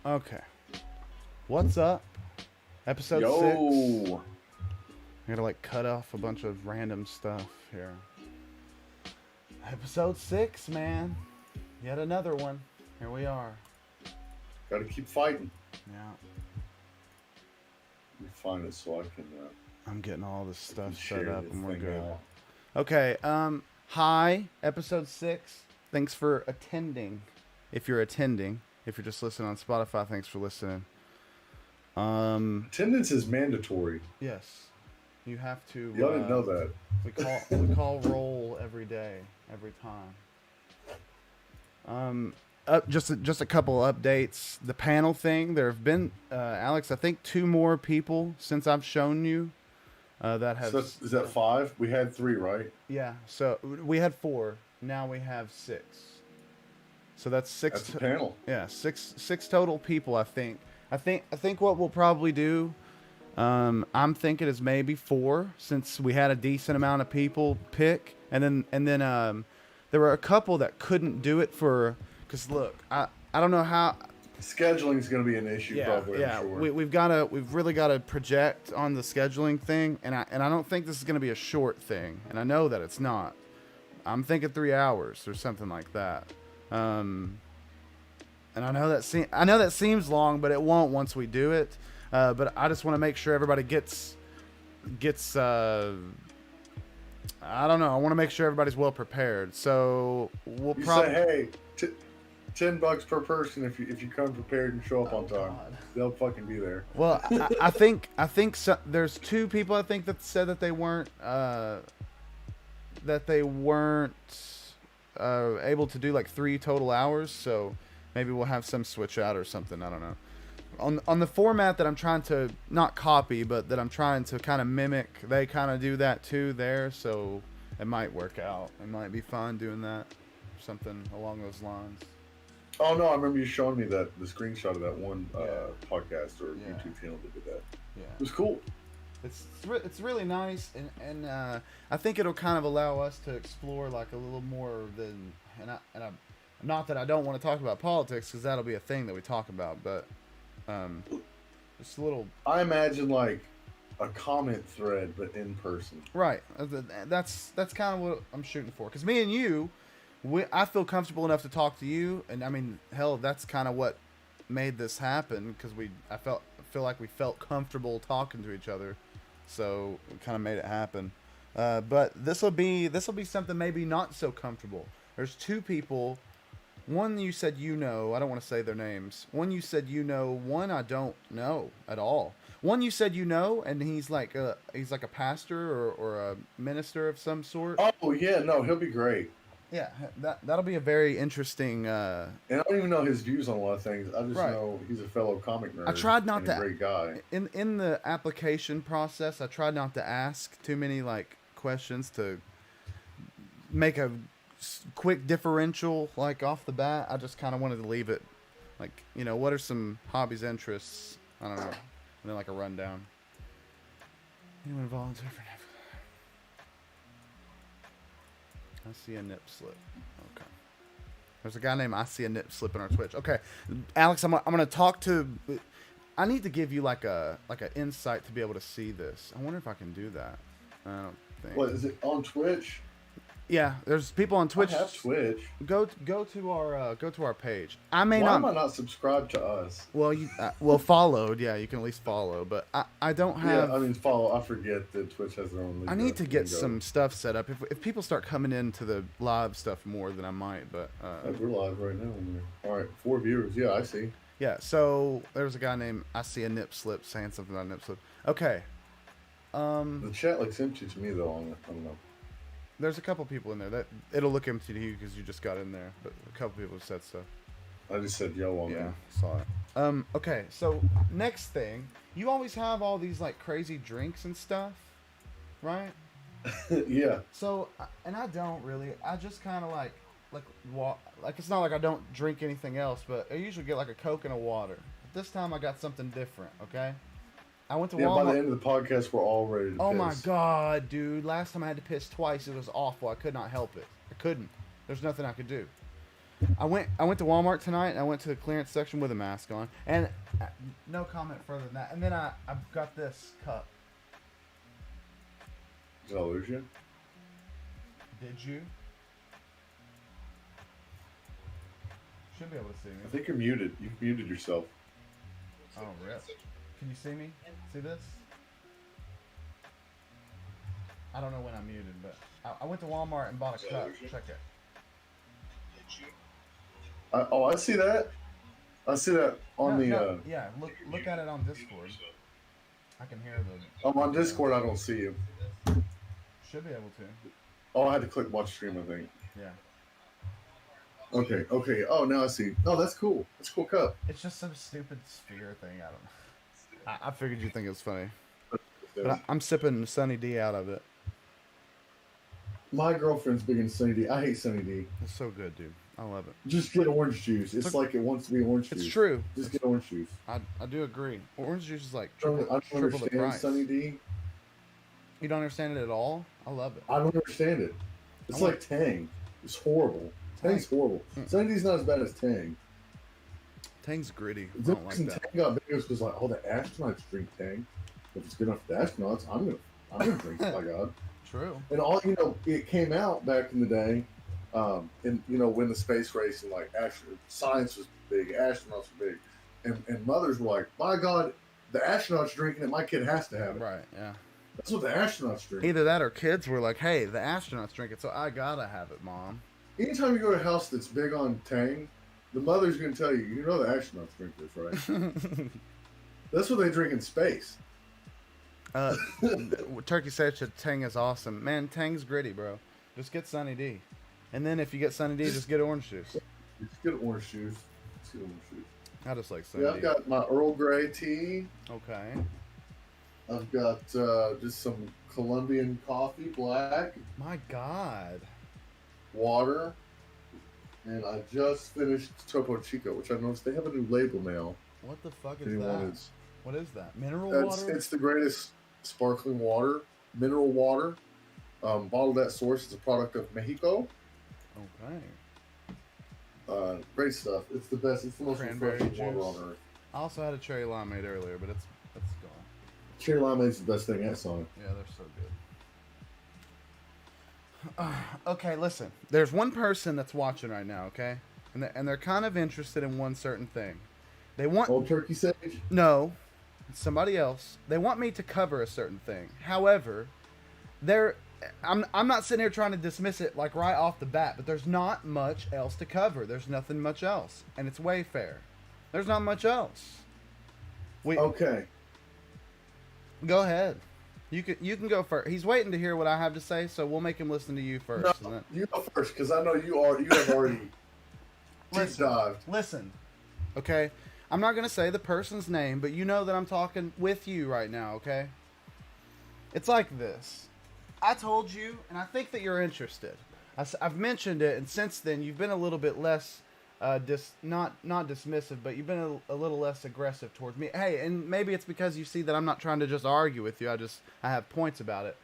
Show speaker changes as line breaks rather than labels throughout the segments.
Okay. What's up? Episode 6.
Yo,
I gotta like cut off a bunch of random stuff here. Episode 6, man. Yet another one. Here we are.
gotta keep fighting.
Yeah.
Let me find it so I can
I'm getting all this stuff
share
set up
this
and we're
thing
good.
out.
Okay, hi, episode 6. Thanks for attending. If you're attending. If you're just listening on Spotify, thanks for listening.
Attendance is mandatory.
Yes. You have to
Y'all didn't know that.
we call roll every day, every time. Just a couple updates. The panel thing. There have been Alex, I think 2 more people since I've shown you that have.
So is that 5? We had 3, right?
Yeah. So we had 4. Now we have 6. So that's 6.
That's a panel.
Yeah, six total people. I think what we'll probably do. I'm thinking is maybe 4 since we had a decent amount of people pick, and then there were a couple that couldn't do it for because look, I don't know how.
Scheduling is going to be an issue, probably.
Yeah.
I'm sure.
We've really got to project on the scheduling thing, and I don't think this is going to be a short thing, and I know that it's not. I'm thinking 3 hours or something like that. And I know that seems long, but it won't once we do it. But I just want to make sure everybody gets. I don't know. I want to make sure everybody's well prepared. So we'll
You
probably.
say, hey, $10 per person if you come prepared and show up on time.
God.
They'll fucking be there.
Well, I think there's 2 people I think that said that they weren't able to do like 3 total hours. So maybe we'll have some switch out or something. I don't know. On the format that I'm trying to not copy, but that I'm trying to kind of mimic, they kind of do that too there. So it might work out. It might be fun doing that, something along those lines.
Oh no, I remember you showing me the screenshot of that one podcast or
Yeah.
YouTube channel that did that.
Yeah.
It was cool.
It's really nice, and I think it'll kind of allow us to explore like a little more than and I not that I don't want to talk about politics because that'll be a thing that we talk about, but just a little.
I imagine like a comment thread, but in person.
Right. That's kind of what I'm shooting for. Because me and you, I feel comfortable enough to talk to you, and I mean, hell, that's kind of what made this happen. Because I feel like we felt comfortable talking to each other, so we kind of made it happen. But this will be something maybe not so comfortable. There's 2 people. One you said I don't want to say their names. One you said one I don't know at all. One you said and he's like a pastor or a minister of some sort.
Oh yeah, no, he'll be great.
Yeah, that'll be a very interesting.
And I don't even know his views on a lot of things. I just
Right.
know he's a fellow comic nerd.
I tried not
and
to
a great guy.
in the application process. I tried not to ask too many like questions to make a quick differential like off the bat. I just kind of wanted to leave it like, what are some hobbies, interests? I don't know. And then like a rundown. Anyone volunteer for nip? I see a nip slip. Okay. There's a guy named I see a nip slip in our Twitch. Okay, Alex, I'm gonna talk to. I need to give you like an insight to be able to see this. I wonder if I can do that. I don't think.
What is it on Twitch?
Yeah, there's people on Twitch.
I have Twitch.
Go to our page. I may
Why
not.
am I not subscribed to us?
Well, you followed. Yeah, you can at least follow. But I don't have.
Yeah, I mean follow. I forget that Twitch has their own.
I need to get some stuff set up. If people start coming into the live stuff more than I might, but
We're live right now. All right, 4 viewers. Yeah, I see.
yeah. So there's a guy named I see a nip slip saying something about a nip slip. Okay.
The chat looks empty to me though. I don't know.
There's a couple people in there that it'll look empty to you because you just got in there, but a couple people have said stuff.
I just said yo on
Yeah,
there.
saw it. Okay, so next thing, you always have all these like crazy drinks and stuff, right?
Yeah.
So, and I don't really. I just kind of like it's not like I don't drink anything else, but I usually get like a Coke and a water. But this time I got something different. Okay. I went to Walmart.
By the end of the podcast, we're all ready to
Oh
piss.
my god, dude! Last time I had to piss twice. It was awful. I could not help it. I couldn't. There's nothing I could do. I went to Walmart tonight and I went to the clearance section with a mask on, and no comment further than that. And then I've got this cup.
Did I lose you?
Did you? Should be able to see me.
I think you're muted. You've muted yourself.
Oh, rip. Can you see me? See this? I don't know when I'm muted, but I went to Walmart and bought a cup. Check it.
I see that. I see that on
yeah, look at it on Discord. I can hear the.
I'm on Discord. I don't see you.
Should be able to.
Oh, I had to click watch stream, I think.
Yeah.
Okay. Oh, now I see. Oh, that's cool. That's a cool cup.
It's just some stupid sphere thing. I don't know. I figured you'd think it was funny. But I'm sipping Sunny D out of it.
My girlfriend's big in Sunny D. I hate Sunny D.
It's so good, dude. I love it.
Just get orange juice. It's like it wants to be orange juice.
It's true.
Just get orange juice.
I do agree. Orange juice is like
I don't
triple the
understand
price.
Sunny D.
You don't understand it at all? I love it.
I don't understand it. It's like Tang. It's horrible. Tang's horrible. Sunny D's not as bad as Tang.
Tang's gritty. I
The
don't like
reason
that.
Tang got big was like, oh, the astronauts drink Tang. If it's good enough for the astronauts, I'm gonna drink it. By God.
True.
And it came out back in the day, and when the space race and like science was big, astronauts were big, and mothers were like, by God, the astronauts drinking it, my kid has to have it.
Right. Yeah.
That's what the astronauts drink.
Either that or kids were like, hey, the astronauts drink it, so I gotta have it, Mom.
Anytime you go to a house that's big on Tang, the mother's going to tell you, the astronauts drink this, right? That's what they drink in space.
Turkey said Tang is awesome. Man, Tang's gritty, bro. Just get Sunny D. And then if you get Sunny D, just get orange juice.
Just get orange juice.
I just like Sunny
Yeah,
D.
I've got my Earl Grey tea.
Okay.
I've got just some Colombian coffee, black.
My God.
Water. And I just finished Topo Chico, which I noticed they have a new label now.
What the fuck is that? What is that? Mineral water?
It's the greatest sparkling water, mineral water, bottled at source. It's a product of Mexico.
Okay.
Great stuff. It's the best. It's the most refreshing water on earth.
I also had a cherry limeade earlier, but it's gone.
Cherry limeade's the best thing at Sonic.
Yeah, they're so good. Okay, listen. There's one person that's watching right now, okay? And they're kind of interested in one certain thing. They want
Old Turkey Sage?
No, it's somebody else. They want me to cover a certain thing. However, I'm not sitting here trying to dismiss it like right off the bat, but there's not much else to cover. There's nothing much else, and it's Wayfair. There's not much else.
Okay.
Go ahead. You can go first. He's waiting to hear what I have to say, so we'll make him listen to you first.
No, you go first, because I know you have already deep dived.
Listen, okay? I'm not going to say the person's name, but you know that I'm talking with you right now, okay? It's like this. I told you, and I think that you're interested. I've mentioned it, and since then, you've been a little bit less, not dismissive, but you've been a little less aggressive towards me. Hey, and maybe it's because you see that I'm not trying to just argue with you. I have points about it.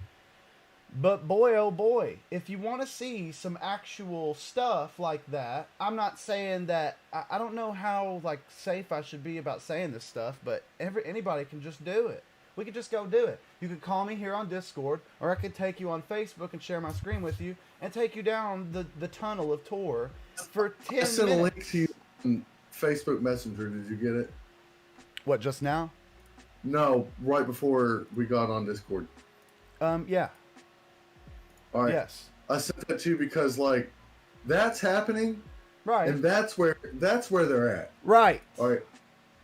But boy, oh boy, if you want to see some actual stuff like that, I'm not saying that, I don't know how like safe I should be about saying this stuff, but anybody can just do it. We could just go do it. You could call me here on Discord, or I could take you on Facebook and share my screen with you, and take you down the tunnel of Tor for 10 minutes.
I sent a link to you on Facebook Messenger. Did you get it?
What, just now?
No, right before we got on Discord.
Yeah.
All right.
Yes.
I sent that to you because like that's happening,
right?
And that's where they're at,
right?
All right,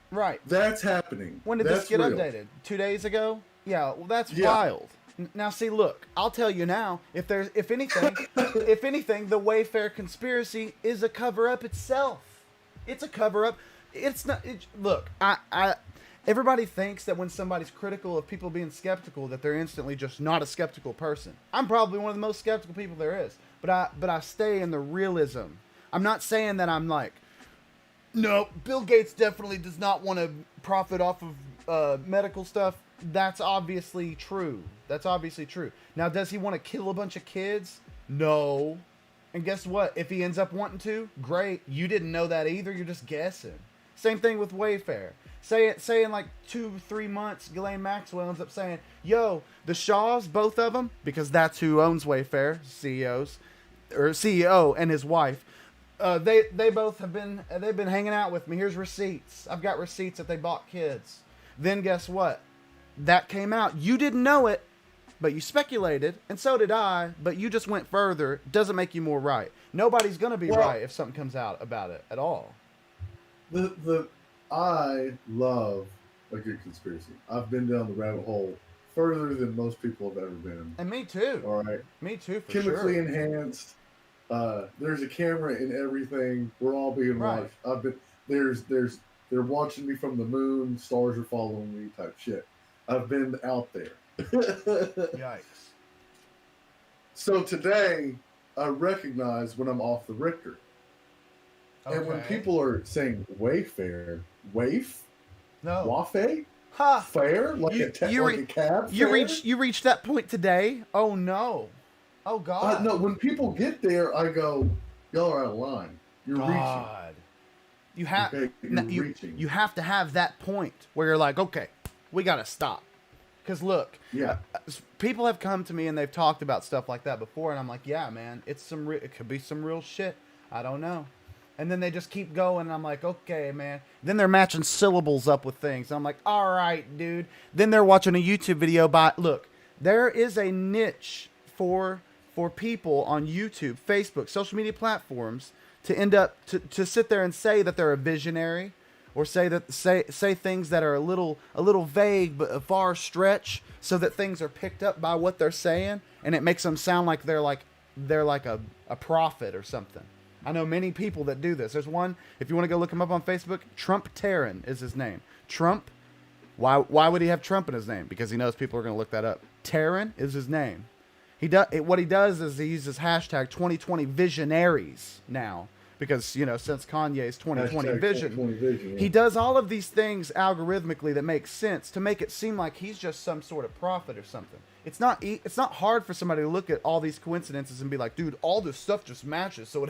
right.
That's happening.
When did this get updated? 2 days ago? Yeah. Well, that's wild. Now, see, look, I'll tell you now. If anything, the Wayfair conspiracy is a cover up itself. It's a cover up. It's not. Look, everybody thinks that when somebody's critical of people being skeptical, that they're instantly just not a skeptical person. I'm probably one of the most skeptical people there is, but I stay in the realism. I'm not saying that I'm like, no, Bill Gates definitely does not want to profit off of medical stuff. That's obviously true. Now, does he want to kill a bunch of kids? No. And guess what? If he ends up wanting to, great. You didn't know that either. You're just guessing. Same thing with Wayfair. Say in like 2-3 months, Ghislaine Maxwell ends up saying, "Yo, the Shaws, both of them, because that's who owns Wayfair, CEO and his wife. They both have been hanging out with me. Here's receipts. I've got receipts that they bought kids." Then guess what? That came out. You didn't know it, but you speculated, and so did I, but you just went further. Doesn't make you more right. Nobody's going to be right if something comes out about it at all.
I love a good conspiracy. I've been down the rabbit hole further than most people have ever been.
And me too.
All right.
Me too, for
Chemically
sure.
enhanced. There's a camera in everything. We're all being watched. I've been they're watching me from the moon. Stars are following me. Type shit. I've been out there.
Yikes.
So today, I recognize when I'm off the Richter.
Okay.
And when people are saying Wayfair, Wayf?
No.
Wafe?
Ha!
Fair? Like a cab
you
fare?
You reached that point today? Oh no. Oh God.
No, when people get there, I go, y'all are out of line. You're reaching.
You have
reaching.
You have to have that point where you're like, okay, we got to stop. Because look, people have come to me and they've talked about stuff like that before, and I'm like, yeah, man, it could be some real shit. I don't know. And then they just keep going, and I'm like, okay, man. Then they're matching syllables up with things. I'm like, all right, dude. Then they're watching a YouTube video look, there is a niche for people on YouTube, Facebook, social media platforms to end up to sit there and say that they're a visionary, or say things that are a little vague but a far stretch, so that things are picked up by what they're saying, and it makes them sound like they're like a prophet or something. I know many people that do this. There's one, if you want to go look him up on Facebook, Trump Terran is his name. Trump. Why would he have Trump in his name? Because he knows people are going to look that up. Terran is his name. What he does is he uses hashtag 2020 visionaries now. Because, since Kanye's 2020 vision, he does all of these things algorithmically that make sense to make it seem like he's just some sort of prophet or something. It's not hard for somebody to look at all these coincidences and be like, dude, all this stuff just matches. So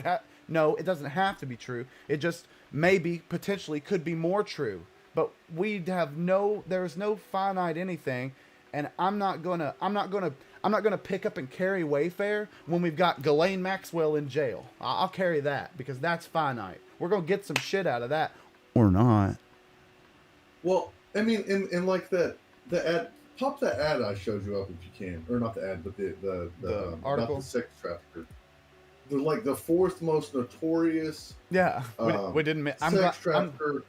no, it doesn't have to be true. It just maybe potentially could be more true. But there's no finite anything, and I'm not gonna pick up and carry Wayfair when we've got Ghislaine Maxwell in jail. I'll carry that because that's finite. We're gonna get some shit out of that, or not.
Well, I mean, in like the ad, pop that ad I showed you up if you can, or not the ad, but the article about the sex trafficker. They're like the fourth most notorious.
Yeah, we didn't.
Sex trafficker.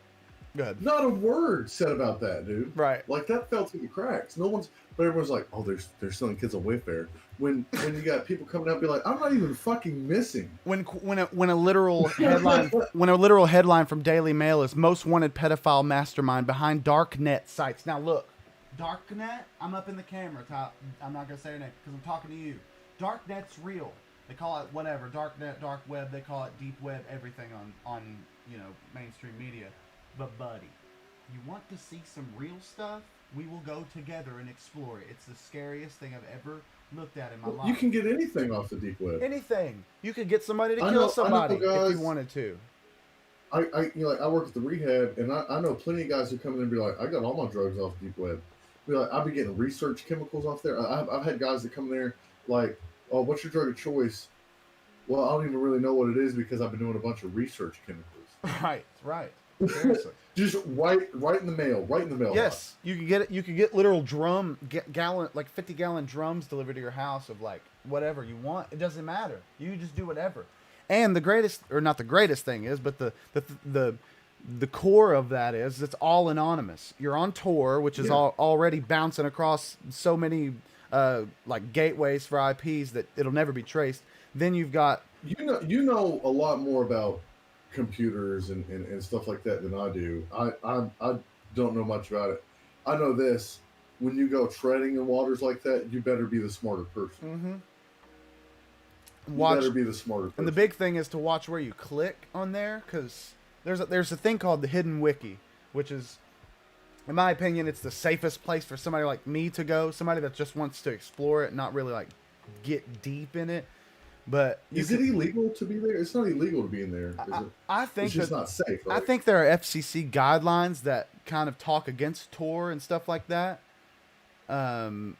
Good.
Not a word said about that, dude.
Right.
Like that fell through the cracks. But everyone's like, oh, they're selling kids on Wayfair. When you got people coming out and be like, I'm not even fucking missing.
When a literal headline from Daily Mail is most wanted pedophile mastermind behind darknet sites. Now look, darknet. I'm up in the camera. I'm not gonna say your name because I'm talking to you. Darknet's real. They call it whatever. Darknet, dark web. They call it deep web. Everything on mainstream media. But buddy, you want to see some real stuff? We will go together and explore it. It's the scariest thing I've ever looked at in my life.
You can get anything off the deep web.
Anything. You could get somebody to kill somebody if you wanted to.
I work at the rehab, and I know plenty of guys who come in and be like, I got all my drugs off deep web. Be like, I'll be getting research chemicals off there. I've had guys that come there like, oh, what's your drug of choice? Well, I don't even really know what it is because I've been doing a bunch of research chemicals.
Right. Seriously.
Just right in the mail.
Yes, you could get it. You could get literal gallon, like 50-gallon drums delivered to your house of like whatever you want. It doesn't matter. You just do whatever. And the greatest, or not the greatest thing is, but the core of that is it's all anonymous. You're on tour, which is already bouncing across so many like gateways for IPs that it'll never be traced. Then you've got
you know a lot more about computers and stuff like that than I do. I don't know much about it. I know this: when you go treading in waters like that, you better be the smarter person. Mm-hmm. You better be the smarter person.
And the big thing is to watch where you click on there, because there's a thing called the hidden wiki, which is, in my opinion, it's the safest place for somebody like me to go. Somebody that just wants to explore it, not really like get deep in it. But
Is it illegal to be there? It's not illegal to be in there, is it?
I think
It's just
that
not safe,
I
right?
think there are FCC guidelines that kind of talk against Tor and stuff like that. Um,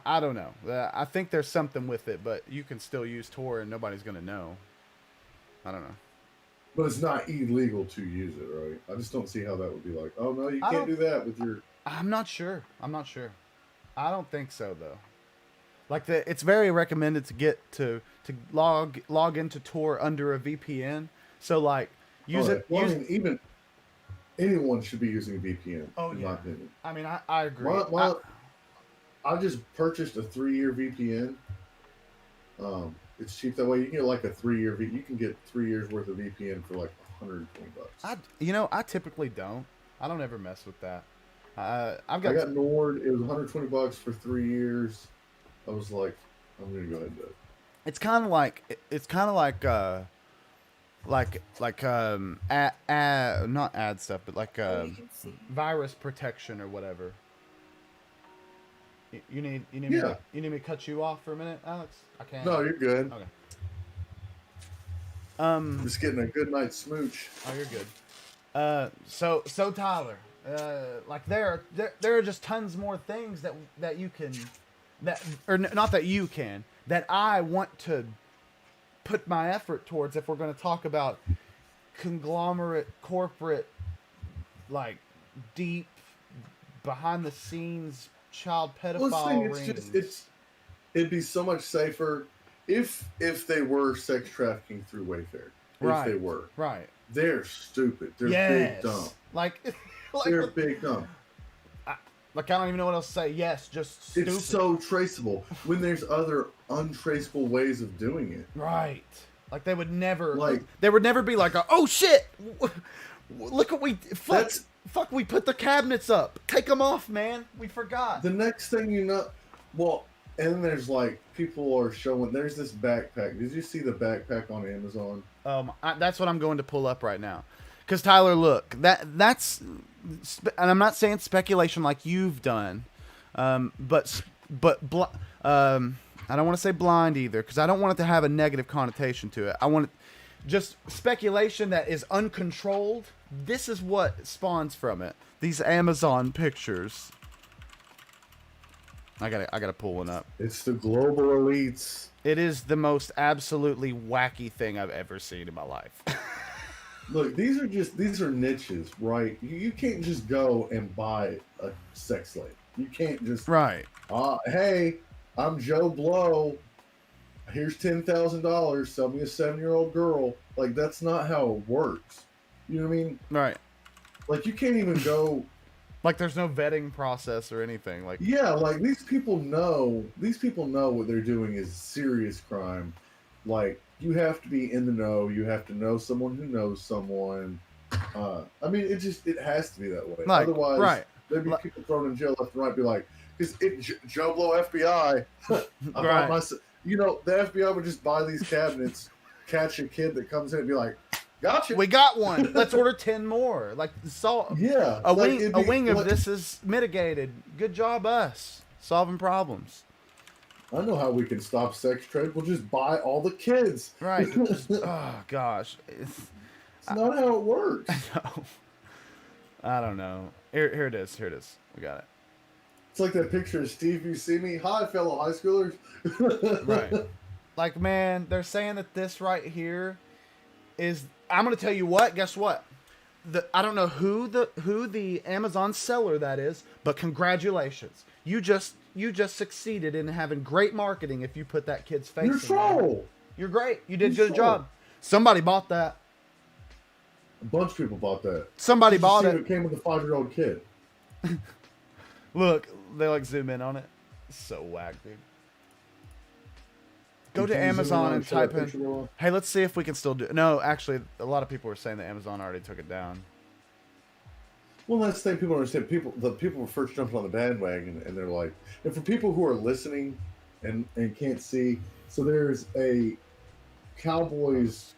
I don't know. I think there's something with it, but you can still use Tor and nobody's gonna know. I don't know.
But it's not illegal to use it, right? I just don't see how that would be like, oh no, you
I
can't
don't.
do that with your.
I'm not sure. I'm not sure. I don't think so though. Like it's very recommended to get to log into Tor under a VPN. So like
Oh,
use
yeah.
it.
Well,
Use.
I mean, even anyone should be using VPN,
Oh
in my
yeah.
opinion.
I mean, I agree.
I just purchased a 3-year VPN. It's cheap that way. You can get like a 3-year. You can get 3 years worth of VPN for like $120.
I typically don't. I don't ever mess with that. I've
I
got.
got Nord. It was $120 for 3 years. I was like, I'm gonna go ahead and do it.
It's kind of like not ad stuff, but like virus protection or whatever. You need
Yeah.
you need me to cut you off for a minute, Alex? I can't.
No, you're good.
Okay.
Just getting a good night's smooch.
Oh, you're good. So Tyler, like there are just tons more things that you can, not that you can, that I want to put my effort towards if we're going to talk about conglomerate, corporate, like deep, behind the scenes child pedophile rings.
It'd be so much safer if they were sex trafficking through Wayfair.
Right.
If they were.
Right.
They're stupid. They're big dumb.
Like
they're big dumb.
I don't even know what else to say. Yes, just stupid.
It's so traceable when there's other untraceable ways of doing it.
Right. Like they would never be like, oh shit, look what we fuck. We put the cabinets up. Take them off, man. We forgot.
The next thing you know, well, and there's like people are showing. There's this backpack. Did you see the backpack on Amazon?
That's what I'm going to pull up right now. Because Tyler, look, that's, and I'm not saying speculation like you've done, but I don't want to say blind either, because I don't want it to have a negative connotation to it. I want it, just speculation that is uncontrolled. This is what spawns from it. These Amazon pictures. I gotta pull one up.
It's the global elites.
It is the most absolutely wacky thing I've ever seen in my life.
Look, these are niches, right? You can't just go and buy a sex slave. You can't just
right.
Hey, I'm Joe Blow. Here's $10,000. Sell me a 7-year-old girl. Like, that's not how it works. You know what I mean?
Right.
Like, you can't even go.
Like, there's no vetting process or anything. Like,
yeah, like these people know what they're doing is serious crime. Like, you have to be in the know. You have to know someone who knows someone. I mean, it has to be that way.
Like,
otherwise,
right.
there'd be people thrown in jail left and right. Be like, because Joe Blow FBI.
Right.
You know, the FBI would just buy these cabinets, catch a kid that comes in and be like, gotcha.
We got one. Let's order 10 more. Like,
yeah,
a wing of this is mitigated. Good job, us solving problems.
I know how we can stop sex trade. We'll just buy all the kids.
Right. Oh gosh,
it's not how it works.
I don't know. Here it is. We got it.
It's like that picture of Steve Buscemi. Hi, fellow high schoolers.
Right. Like, man, they're saying that this right here is. I'm gonna tell you what. Guess what? I don't know who the Amazon seller that is, but congratulations. You just succeeded in having great marketing. If you put that kid's face.
You're troll.
You're great. You did a good job. Somebody bought that.
A bunch of people bought that.
Somebody bought it.
It came with a 5-year-old kid.
Look, they like zoom in on it. So whack, dude. Go to Amazon and type in. Hey, let's see if we can still do. No, actually, a lot of people were saying that Amazon already took it down.
Well, that's the thing. People don't understand. The people were first jumping on the bandwagon, and they're like, and for people who are listening and can't see, so there's a Cowboys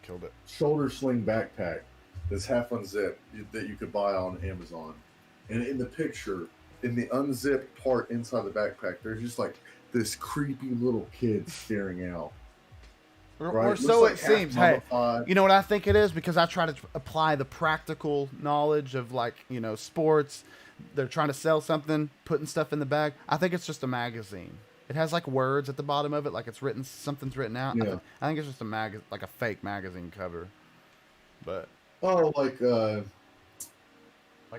shoulder sling backpack that's half unzipped that you could buy on Amazon, and in the picture, in the unzipped part inside the backpack, there's just like this creepy little kid staring out. right?
Or
Looks
so
like
it
half
seems. Hey,
mummified.
you know what I think it is? Because I try to apply the practical knowledge of, like, sports. They're trying to sell something, putting stuff in the bag. I think it's just a magazine. It has like words at the bottom of it, like it's written, something's written out.
Yeah.
I think it's just like a fake magazine cover, but
Oh,
like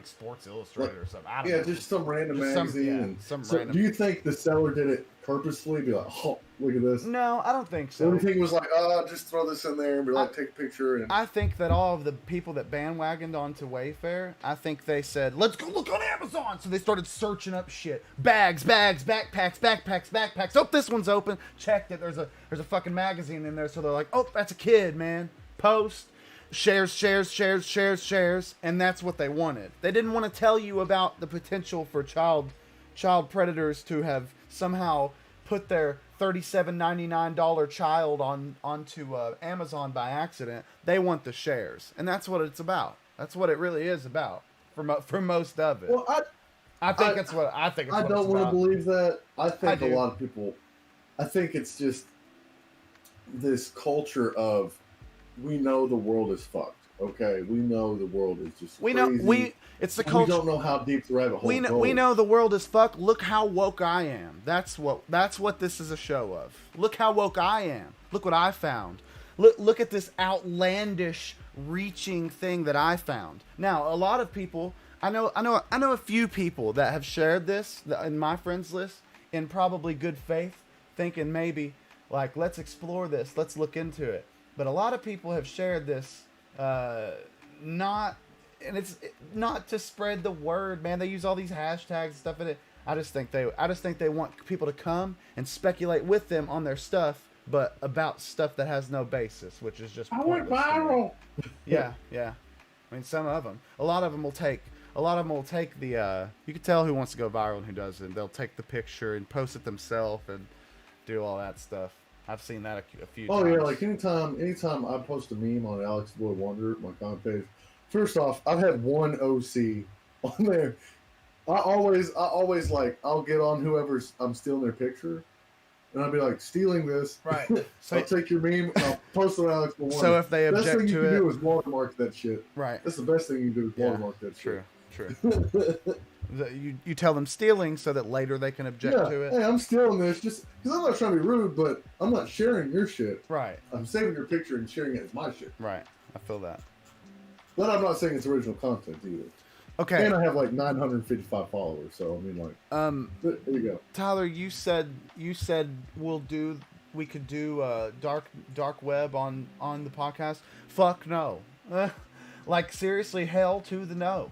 Sports
like
Illustrated or something. I don't
yeah,
know.
just some random
Just
magazine. And
some
so,
random.
do you think the seller did it purposefully? Be like, oh, look at this.
No, I don't think
Or
so.
do you think it was like, oh, just throw this in there and be like, take a picture? And
I think that all of the people that bandwagoned onto Wayfair, I think they said, let's go look on Amazon. So they started searching up shit. Bags, backpacks. Oh, this one's open. Checked it. There's a fucking magazine in there. So they're like, oh, that's a kid, man. Post. Shares. And that's what they wanted. They didn't want to tell you about the potential for child predators to have somehow put their $37.99 child onto Amazon by accident. They want the shares, and that's what it's about. That's what it really is about for most of it.
well,
I think it's what I think. It's
I
what
don't
it's
want to
about.
believe that. I think
I
a
do.
lot of people. I think it's just this culture of we know the world is fucked. Okay, we know the world is just
We
crazy.
know it's the
We
culture.
don't know how deep the rabbit hole
We
goes.
know the world is fucked. Look how woke I am. That's what this is a show of. Look how woke I am. Look what I found. Look at this outlandish reaching thing that I found. Now, a lot of people, I know a few people that have shared this in my friends list in probably good faith, thinking maybe like, let's explore this, let's look into it. But a lot of people have shared this not, and it's not to spread the word, man. They use all these hashtags and stuff in it. I just think they want people to come and speculate with them on their stuff, but about stuff that has no basis, which is just
I went
pointless to me.
viral.
Yeah. I mean, some of them. A lot of them will take the. You can tell who wants to go viral and who doesn't. They'll take the picture and post it themselves and do all that stuff. I've seen that a few times.
Oh yeah, like anytime I post a meme on Alex Boy Wonder, my comment page. First off, I've had one OC on there. I always like I'll get on whoever's I'm stealing their picture, and I'll be like stealing this.
Right. So
I'll take your meme and I'll post it on Alex Boy Wonder.
So if they
best
object
thing you
to
can
it,
do is watermark that shit.
right.
That's the best thing you can do is watermark that shit.
True. You tell them stealing so that later they can object to it.
Hey, I'm stealing this just because I'm not trying to be rude, but I'm not sharing your shit.
Right.
I'm saving your picture and sharing it as my shit.
Right. I feel that.
But I'm not saying it's original content either.
Okay.
And I have like 955 followers, so I mean, like, there you go.
Tyler, you said we could do dark web on the podcast. Fuck no. Like, seriously, hell to the no.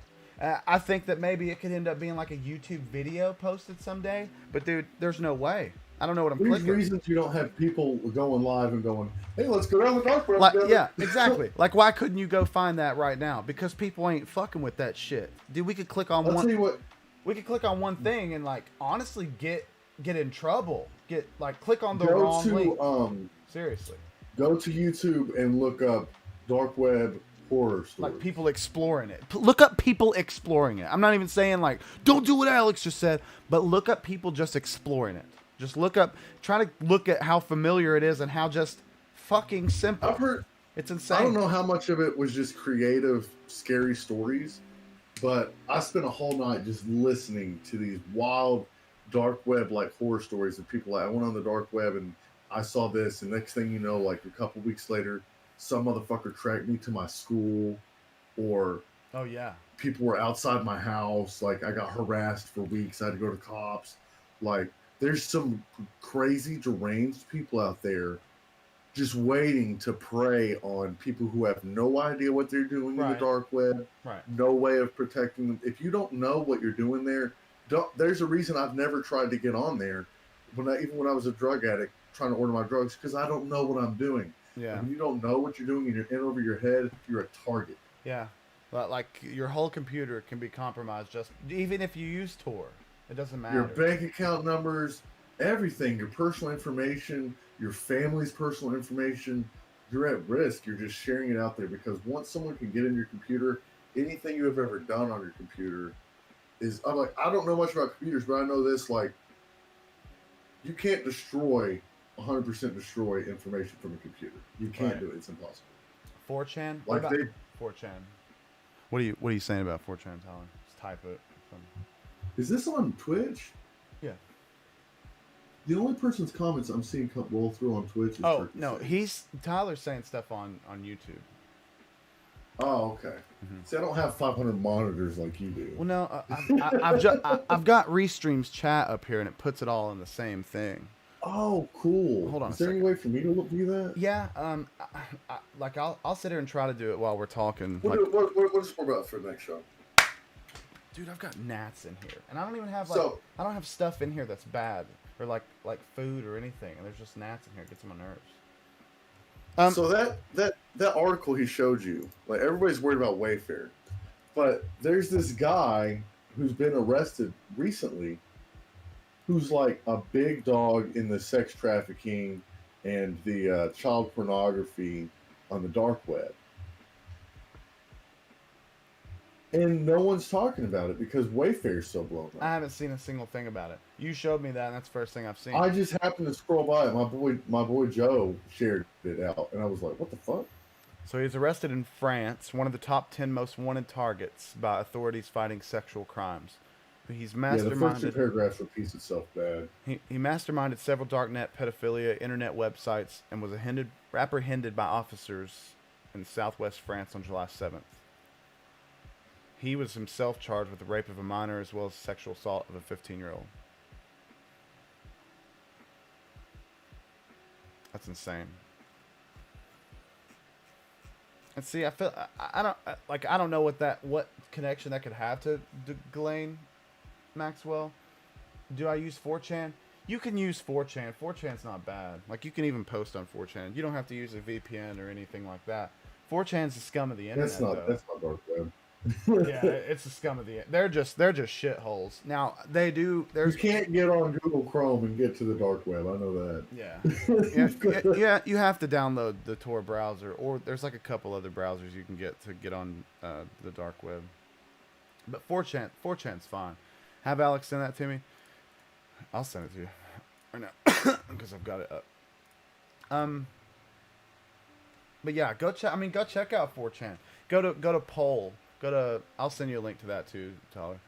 I think that maybe it could end up being like a YouTube video posted someday, but dude, there's no way. I don't know what I'm
These
clicking.
reasons you don't have people going live and going, hey, let's go down the dark web
Like,
together.
yeah, exactly. Like, why couldn't you go find that right now? Because people ain't fucking with that shit. Dude, we could click on
I'll
one.
tell you what.
We could click on one thing and, like, honestly get in trouble. Click on the
Go
wrong link.
to
Seriously.
go to YouTube and look up dark web horror stories.
Like, people exploring it. Look up people exploring it. I'm not even saying, like, don't do what Alex just said, but look up people just exploring it. Just try to look at how familiar it is and how just fucking simple.
I've heard.
It's insane.
I don't know how much of it was just creative, scary stories, but I spent a whole night just listening to these wild dark web like horror stories of people. Like, I went on the dark web and I saw this, and next thing you know, like a couple weeks later, some motherfucker tracked me to my school, or
Oh, yeah.
people were outside my house. Like, I got harassed for weeks. I had to go to cops. Like, there's some crazy, deranged people out there just waiting to prey on people who have no idea what they're doing in the
Right.
dark web.
Right.
No way of protecting them. If you don't know what you're doing there, there's a reason I've never tried to get on there. Even when I was a drug addict trying to order my drugs, because I don't know what I'm doing.
Yeah.
When you don't know what you're doing and you're in over your head, you're a target.
Yeah. But, like, your whole computer can be compromised even if you use Tor. It doesn't matter.
Your bank account numbers, everything, your personal information, your family's personal information, you're at risk. You're just sharing it out there because once someone can get in your computer, anything you have ever done on your computer is, I don't know much about computers, but I know this, like, you can't destroy 100% destroy information from a computer. You can't do it. It's impossible.
4chan?
Like
what about 4chan? What are you saying about 4chan, Tyler? Just type it.
Is this on Twitch?
Yeah.
The only person's comments I'm seeing roll through on Twitch is
no, Tyler's saying stuff on YouTube.
Oh, okay. Mm-hmm. See, I don't have 500 monitors like you do.
Well, no, I've got Restream's chat up here, and it puts it all in the same thing.
Oh, cool.
Hold on.
Is there any way for me to view that?
Yeah. I'll sit here and try to do it while we're talking.
What is more about for the next show?
Dude, I've got gnats in here, and I don't even have I don't have stuff in here that's bad or like food or anything, and there's just gnats in here. It gets on my nerves.
So that article he showed you, like everybody's worried about Wayfair, but there's this guy who's been arrested recently, who's like a big dog in the sex trafficking and the child pornography on the dark web. And no one's talking about it because Wayfair's so blown up.
I haven't seen a single thing about it. You showed me that, and that's the first thing I've seen.
I just happened to scroll by it. My boy Joe shared it out, and I was like, what the fuck?
So he's arrested in France, one of the top 10 most wanted targets by authorities fighting sexual crimes. He's masterminded.
Yeah, the first two paragraphs repeats itself bad.
He masterminded several darknet pedophilia internet websites and was apprehended by officers in southwest France on July 7th. He was himself charged with the rape of a minor as well as sexual assault of a 15-year-old. That's insane. And see, I feel I don't know what connection that could have to Ghislaine Maxwell. Do I use 4chan? You can use 4chan. 4chan's not bad. Like, you can even post on 4chan. You don't have to use a VPN or anything like that. 4chan's the scum of the internet.
That's not dark web.
Yeah, it's the scum of the. They're just shitholes. Now they do.
You can't get on Google Chrome and get to the dark web. I know that.
Yeah, you have to download the Tor browser, or there's like a couple other browsers you can get on the dark web. But 4chan's fine. Have Alex send that to me. I'll send it to you right now because I've got it up. But yeah, go check out 4chan. Go to Poll. I'll send you a link to that too, Tyler.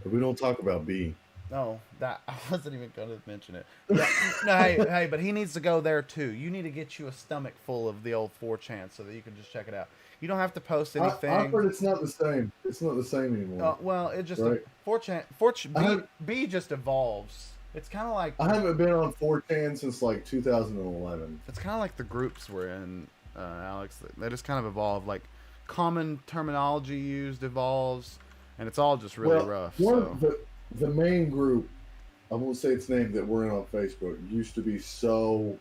We don't talk about B.
No, that I wasn't even going to mention it. No, hey, but he needs to go there too. You need to get you a stomach full of the old 4chan so that you can just check it out. You don't have to post anything.
I've heard it's not the same. It's not the same anymore.
Well, it just
right?
4chan B just evolves. It's kind of like
I haven't been on 4chan since like 2011.
It's kind of like the groups we're in, Alex. They just kind of evolve. Like common terminology used evolves, and it's all just really rough.
The main group, I won't say its name, that we're in on Facebook used to be so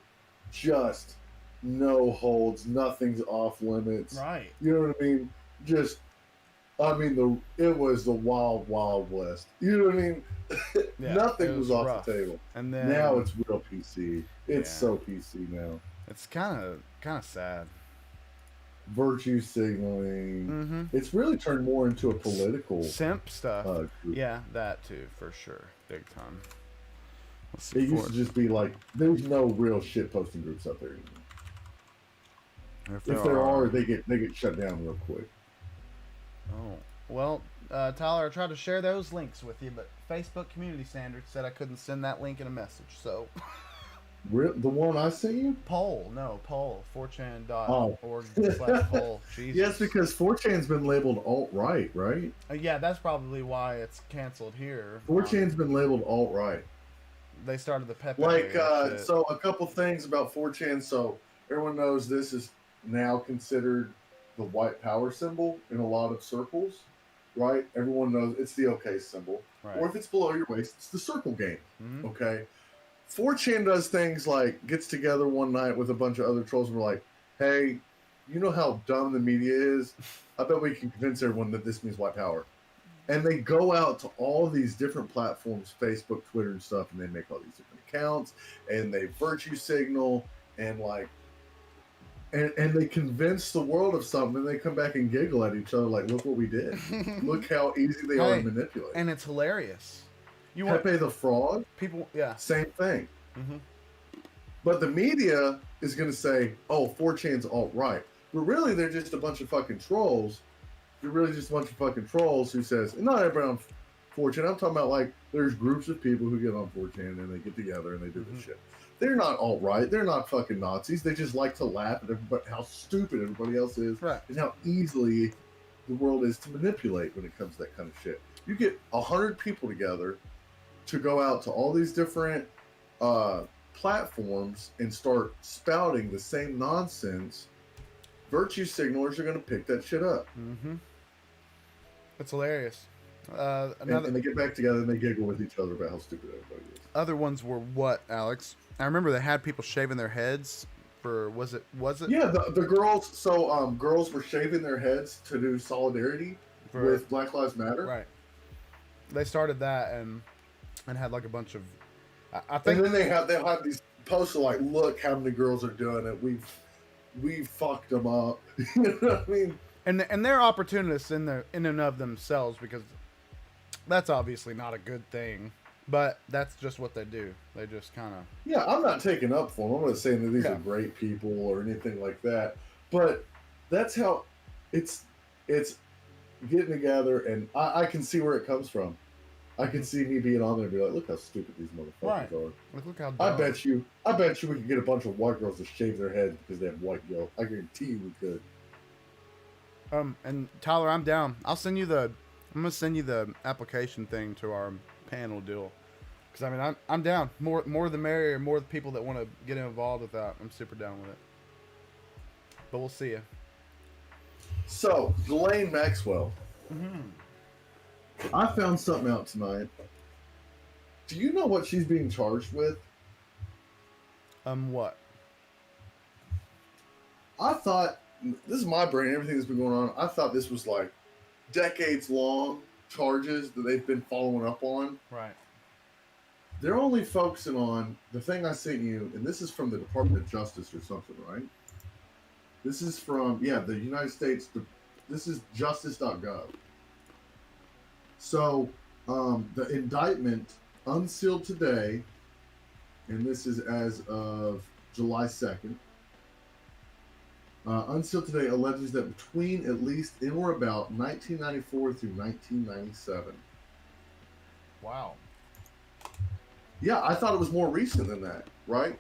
just no holds, nothing's off limits.
Right.
You know what I mean? It was the wild, wild west. You know what I mean? Yeah, nothing was off rough. The table. And then now it's real PC. It's so PC now.
It's kind of sad.
Virtue signaling. Mm-hmm. It's really turned more into a political
simp stuff. Yeah, that too, for sure, big time.
It used to just be like there's no real shit posting groups out there anymore. If there are, they get shut down real quick.
Oh well, Tyler, I tried to share those links with you, but Facebook Community Standards said I couldn't send that link in a message. So.
The one I sent you?
Poll, 4chan.org/poll. Jesus.
Yes, because 4chan's been labeled alt-right, right?
Yeah, that's probably why it's canceled here.
4chan's been labeled alt-right.
They started the Pepe.
So a couple things about 4chan. So everyone knows this is now considered the white power symbol in a lot of circles, right? Everyone knows it's the OK symbol. Right. Or if it's below your waist, it's the circle game, okay? 4chan does things like gets together one night with a bunch of other trolls and we're like, hey, you know how dumb the media is? I bet we can convince everyone that this means white power. And they go out to all these different platforms, Facebook, Twitter, and stuff, and they make all these different accounts, and they virtue signal, and and they convince the world of something, and they come back and giggle at each other like, look what we did. Look how easy they are to manipulate.
And it's hilarious.
Pepe the Frog?
People, yeah.
Same thing. But the media is going to say, "Oh, 4chan's alt-right," but really they're just a bunch of fucking trolls. They're really just a bunch of fucking trolls who says, and not everybody on 4chan. I'm talking about like there's groups of people who get on 4chan and they get together and they do this shit. They're not alt-right. They're not fucking Nazis. They just like to laugh at everybody, how stupid everybody else is,
Right.
and how easily the world is to manipulate when it comes to that kind of shit. You get 100 people together to go out to all these different platforms and start spouting the same nonsense. Virtue signalers are going to pick that shit up.
Mm-hmm. That's hilarious.
And they get back together and they giggle with each other about how stupid everybody is.
Other ones were what, Alex? I remember they had people shaving their heads for was it?
Yeah, the girls. So girls were shaving their heads to do solidarity with Black Lives Matter.
Right. They started that and had like a bunch of. I think.
And then they'll have these posts of like, look how many girls are doing it. We fucked them up. You know what I mean?
And they're opportunists in and of themselves, because that's obviously not a good thing, but that's just what they do. They just kind of.
Yeah, I'm not taking up for them. I'm not saying that these are great people or anything like that, but that's how it's getting together, and I can see where it comes from. I can see me being on there and be like, look how stupid these motherfuckers are.
Like, look how dumb.
I bet you we could get a bunch of white girls to shave their heads because they have white guilt. I guarantee you we could.
And Tyler, I'm down. I'm gonna send you the application thing to our panel deal, because I mean I'm down. More the merrier. More the people that want to get involved with that. I'm super down with it. But we'll see you.
So Ghislaine Maxwell. I found something out tonight. Do you know what she's being charged with?
What?
I thought, this is my brain, everything that's been going on, I thought this was like decades long charges that they've been following up on.
Right.
They're only focusing on the thing I sent you, and this is from the Department of Justice or something, right? This is from, the United States, this is justice.gov. So, the indictment unsealed today, and this is as of July 2nd, unsealed today alleges that between at least in or about 1994 through 1997.
Wow.
Yeah, I thought it was more recent than that, right?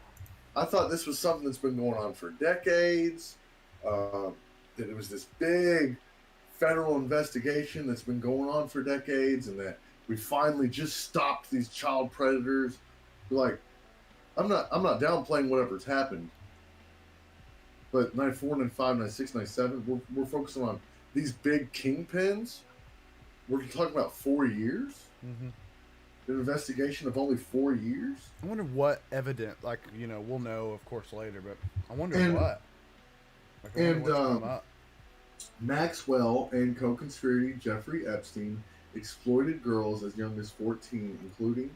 I thought this was something that's been going on for decades, that it was this big federal investigation that's been going on for decades, and that we finally just stopped these child predators. Like, I'm not downplaying whatever's happened, but 94, 95, 96, 97, we're focusing on these big kingpins. We're talking about 4 years.
Mm-hmm.
An investigation of only 4 years.
I wonder what evidence. Like, we'll know, of course, later. But I wonder what. Like, I wonder what's come up.
Maxwell and co-conspirator Jeffrey Epstein exploited girls as young as 14, including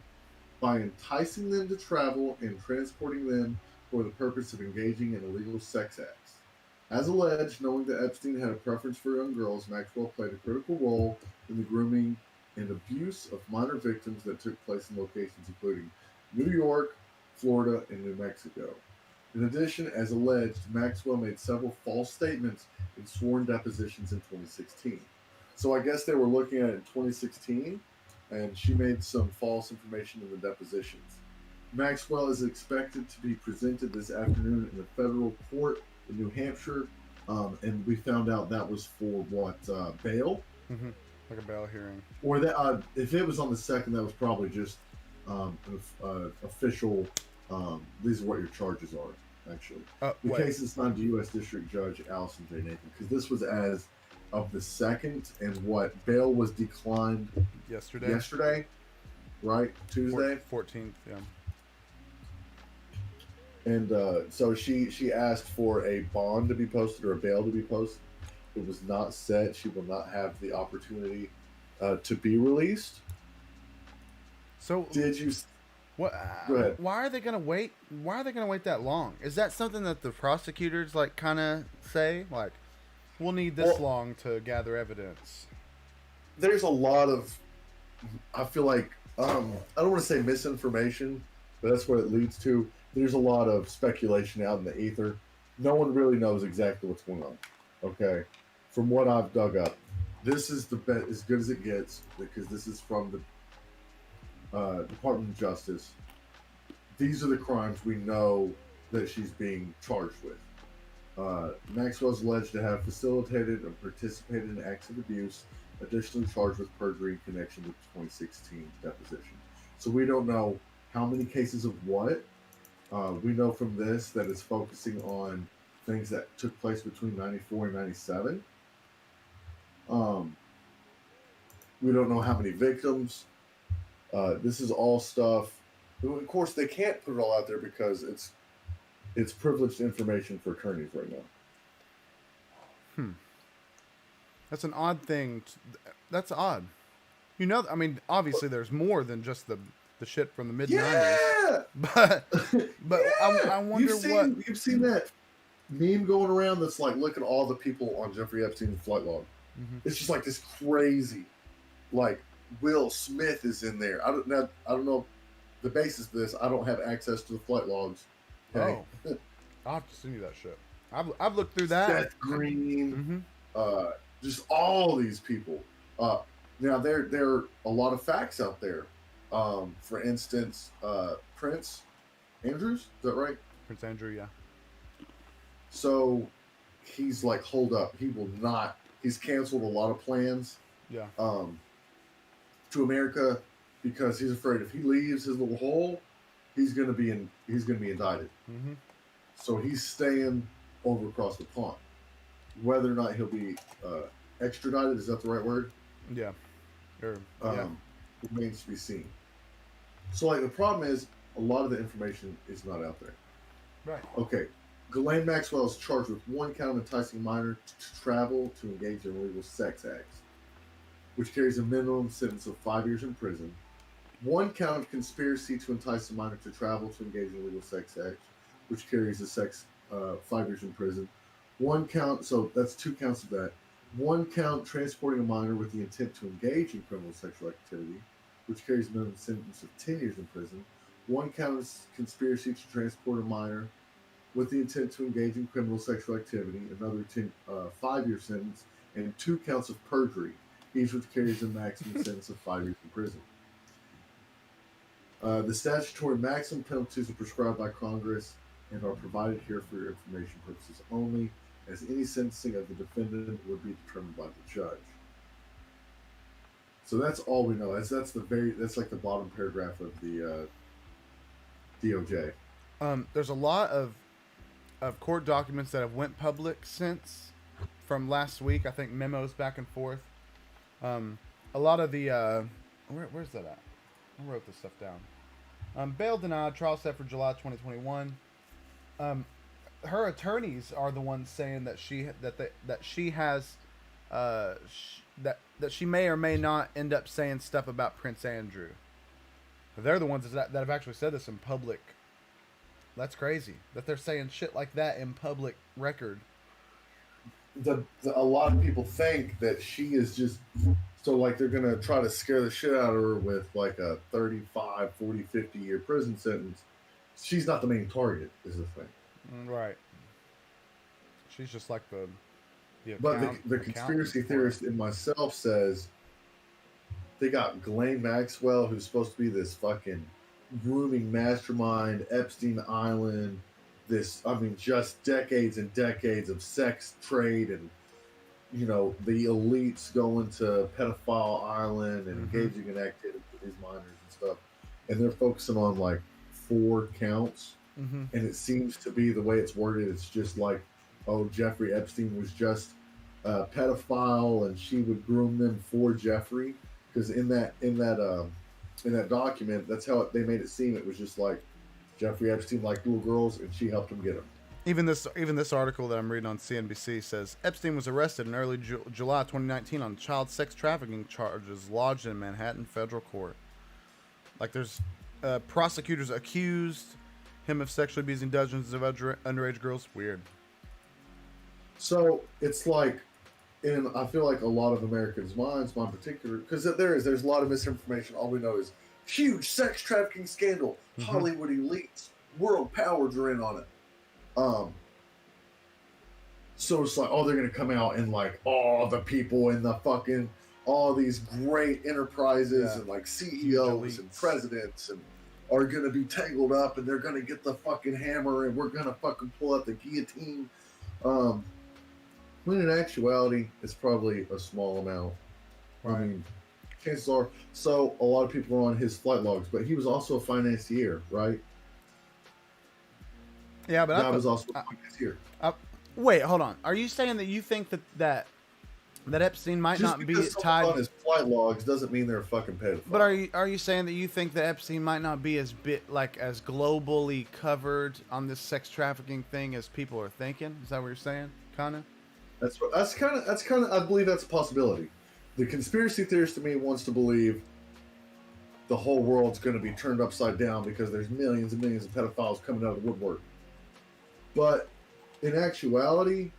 by enticing them to travel and transporting them for the purpose of engaging in illegal sex acts. As alleged, knowing that Epstein had a preference for young girls, Maxwell played a critical role in the grooming and abuse of minor victims that took place in locations including New York, Florida, and New Mexico. In addition, as alleged, Maxwell made several false statements in sworn depositions in 2016. So I guess they were looking at it in 2016, and she made some false information in the depositions. Maxwell is expected to be presented this afternoon in a federal court in New Hampshire, and we found out that was for bail?
Mm-hmm. Like a bail hearing.
Or that if it was on the second, that was probably just official. These are what your charges are, actually. The case is signed to U.S. District Judge Allison J. Nathan, because this was as of the second, and bail was declined yesterday, right? Tuesday?
14th, yeah.
And so she asked for a bond to be posted or a bail to be posted. It was not set. She will not have the opportunity to be released.
So
did you?
What?
Go ahead.
Why are they gonna wait? Why are they gonna wait that long? Is that something that the prosecutors like kind of say? Like, we'll need this long to gather evidence.
There's a lot of, I feel like, I don't want to say misinformation, but that's what it leads to. there's a lot of speculation out in the ether. No one really knows exactly what's going on. Okay, from what I've dug up, this is the best, as good as it gets, because this is from the Department of Justice. These are the crimes we know that she's being charged with. Maxwell's alleged to have facilitated and participated in acts of abuse, additionally charged with perjury in connection with the 2016 deposition. So we don't know how many cases of what. We know from this that it's focusing on things that took place between 94 and 97. We don't know how many victims. This is all stuff. Of course, they can't put it all out there because it's privileged information for attorneys right now.
That's an odd thing. That's odd. You know, I mean, obviously there's more than just the shit from the mid 90s.
Yeah,
But
yeah.
I wonder what
you've seen that meme going around that's like, look at all the people on Jeffrey Epstein's flight log.
Mhm.
It's just like this crazy, like Will Smith is in there. I don't know the basis of this. I don't have access to the flight logs. Okay?
Oh, I'll have to send you that shit. I've looked through that.
Seth Green, just all these people. Now there are a lot of facts out there. For instance, Prince Andrews, is that right?
Prince Andrew, yeah.
So he's like, hold up, he will not. He's canceled a lot of plans.
Yeah.
To America because he's afraid if he leaves his little hole, he's gonna be indicted.
Mm-hmm.
So he's staying over across the pond. Whether or not he'll be extradited, is that the right word?
Yeah.
Remains to be seen. So like the problem is a lot of the information is not out there.
Right.
Okay. Ghislaine Maxwell is charged with one count of enticing a minor to travel to engage in illegal sex acts, which carries a minimum sentence of 5 years in prison. One count of conspiracy to entice a minor to travel to engage in illegal sex acts, which carries a 5 years in prison. One count, so that's 2 counts of that. One count transporting a minor with the intent to engage in criminal sexual activity, which carries a minimum sentence of 10 years in prison. One count of conspiracy to transport a minor with the intent to engage in criminal sexual activity, another 5-year sentence, and 2 counts of perjury, each which carries a maximum sentence of 5 years in prison. The statutory maximum penalties are prescribed by Congress and are provided here for your information purposes only, as any sentencing of the defendant would be determined by the judge. So that's all we know. That's like the bottom paragraph of the DOJ.
There's a lot of court documents that have went public since from last week. I think memos back and forth. A lot of the where's that at? I wrote this stuff down. Bail denied. Trial set for July 2021. Her attorneys are the ones saying that she has that she may or may not end up saying stuff about Prince Andrew. They're the ones that have actually said this in public. That's crazy that they're saying shit like that in public record.
A lot of people think that she is just so like they're gonna try to scare the shit out of her with like a 35, 40, 50 year prison sentence. She's not the main target, is the thing.
Right. She's just like the
but the conspiracy theorist in myself says they got Ghislaine Maxwell, who's supposed to be this fucking grooming mastermind, Epstein Island, just decades and decades of sex trade and, the elites going to pedophile island and engaging in activity with these minors and stuff. And they're focusing on like 4 counts.
Mm-hmm.
And it seems to be the way it's worded. It's just like, oh, Jeffrey Epstein was just a pedophile and she would groom them for Jeffrey. Because in that document, that's how they made it seem. It was just like Jeffrey Epstein liked little girls, and she helped him get them.
Even this article that I'm reading on CNBC says Epstein was arrested in early July 2019 on child sex trafficking charges lodged in Manhattan federal court. Like there's prosecutors accused him of sexually abusing dozens of underage girls. Weird.
So it's like. And I feel like a lot of Americans' minds, mine in particular, because there's a lot of misinformation. All we know is huge sex trafficking scandal, Hollywood elites. world powers are in on it. So it's like, oh, they're gonna come out and like all the people in the fucking all these great enterprises and like CEOs and presidents and are gonna be tangled up and they're gonna get the fucking hammer and we're gonna fucking pull out the guillotine. When in actuality, it's probably a small amount. Right. I mean, chances are. So a lot of people are on his flight logs, but he was also a financier, right?
Yeah, but
I was also a financier.
Wait, hold on. Are you saying that you think that Epstein might
Just
not be
tied
on
his flight logs doesn't mean they're a fucking pedophile.
But are you saying that you think that Epstein might not be as as globally covered on this sex trafficking thing as people are thinking? Is that what you're saying, kind of?
That's kind of. I believe that's a possibility. The conspiracy theorist to me wants to believe the whole world's going to be turned upside down because there's millions and millions of pedophiles coming out of the woodwork. But in actuality,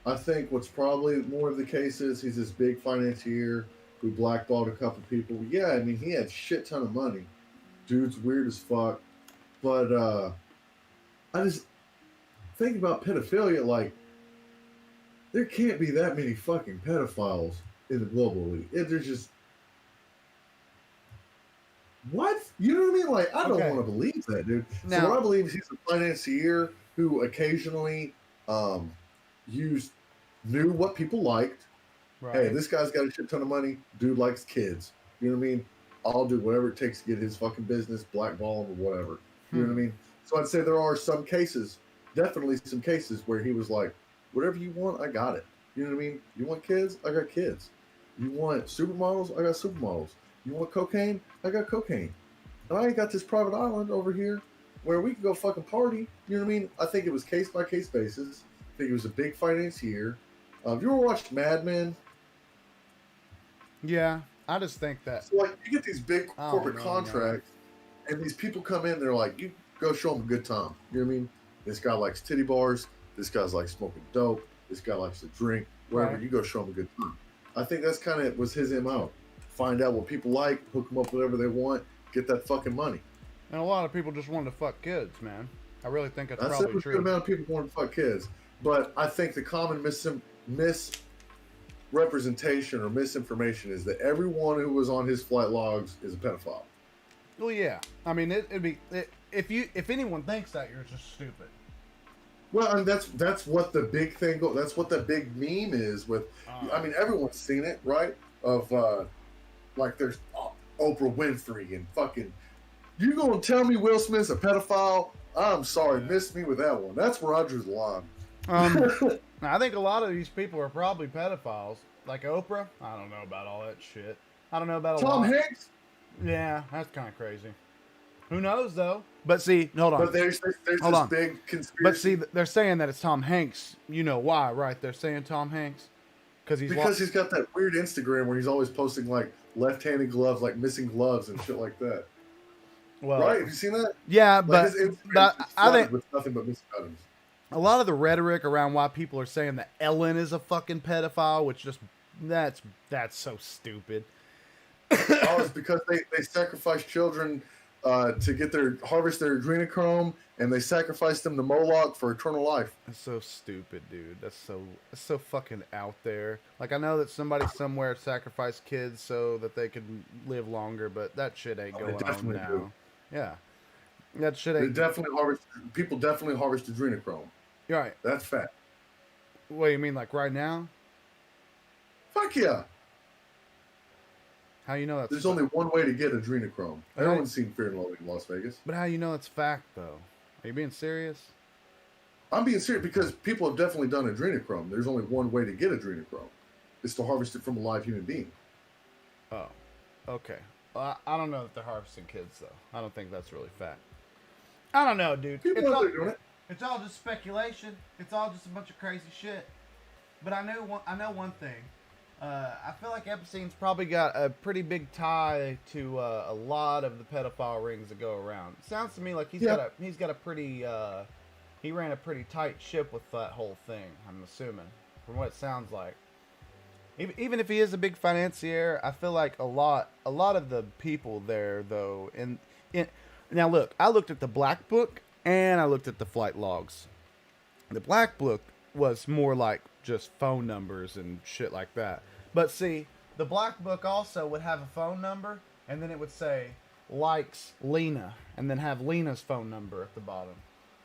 I think what's probably more of the case is he's this big financier who blackballed a couple people. Yeah, I mean, he had shit ton of money. Dude's weird as fuck. But I just think about pedophilia, like, there can't be that many fucking pedophiles in the global elite. There's just... What? You know what I mean? Like, I don't want to believe that, dude. Now, so what I believe is he's a financier who occasionally knew what people liked. Right. Hey, this guy's got a shit ton of money. Dude likes kids. You know what I mean? I'll do whatever it takes to get his fucking business, blackball him or whatever. You know what I mean? So I'd say there are some cases, definitely some cases where he was like, whatever you want, I got it. You know what I mean? You want kids? I got kids. You want supermodels? I got supermodels. You want cocaine? I got cocaine. And I got this private island over here where we can go fucking party. You know what I mean? I think it was case by case basis. I think he was a big financier. Have you ever watched Mad Men?
Yeah, I just think that.
So, like, you get these big corporate contracts, and these people come in, they're like, you go show them a good time. You know what I mean? This guy likes titty bars. This guy's like smoking dope. This guy likes to drink. Wherever, right. You go show them a good time. I think that's kind of was his MO. Find out what people like, hook them up whatever they want, get that fucking money.
And a lot of people just wanted to fuck kids, man. I really think that's probably true.
A good amount of people want to fuck kids. But I think the common misrepresentation or misinformation is that everyone who was on his flight logs is a pedophile.
Well, yeah. I mean, if anyone thinks that, you're just stupid.
Well, I mean, that's what the big thing. That's what the big meme is with. I mean, everyone's seen it, right? Of like, there's Oprah Winfrey and fucking. You gonna tell me Will Smith's a pedophile? I'm sorry, missed me with that one. That's where I drew the line.
I think a lot of these people are probably pedophiles. Like Oprah, I don't know about all that shit. I don't know about
Tom Hanks.
Yeah, that's kind of crazy. Who knows though? But see, hold on.
But there's this big conspiracy.
But see, they're saying that it's Tom Hanks. You know why, right? They're saying Tom Hanks because
he's got that weird Instagram where he's always posting like left-handed gloves, like missing gloves and shit like that. Well, right? Have you seen that?
Yeah,
like
but I think
with nothing but missing items.
A lot of the rhetoric around why people are saying that Ellen is a fucking pedophile, which just that's so stupid.
It's because they sacrifice children to harvest their adrenochrome, and they sacrifice them to Moloch for eternal life.
That's so stupid, dude. That's so fucking out there. Like, I know that somebody somewhere sacrificed kids so that they could live longer, but that shit ain't going on now. Do. Yeah, that shit ain't.
People definitely harvest adrenochrome.
You're right.
That's fact.
What do you mean, like right now?
Fuck yeah.
How you know that's...
There's only one way to get adrenochrome. Everyone's seen Fear and Loathing in Las Vegas.
But how you know it's fact, though? Are you being serious?
I'm being serious because people have definitely done adrenochrome. There's only one way to get adrenochrome. It's to harvest it from a live human being.
Oh. Okay. Well, I don't know that they're harvesting kids, though. I don't think that's really fact. I don't know, dude.
People out there doing it.
It's all just speculation. It's all just a bunch of crazy shit. But I know one thing. I feel like Epstein's probably got a pretty big tie to a lot of the pedophile rings that go around. It sounds to me like he's got a pretty he ran a pretty tight ship with that whole thing. I'm assuming, from what it sounds like. Even if he is a big financier, I feel like a lot of the people there though. Now look, I looked at the Black Book. and I looked at the flight logs. The black book was more like just phone numbers and shit like that. But see, the black book also would have a phone number, and then it would say, likes Lena, and then have Lena's phone number at the bottom.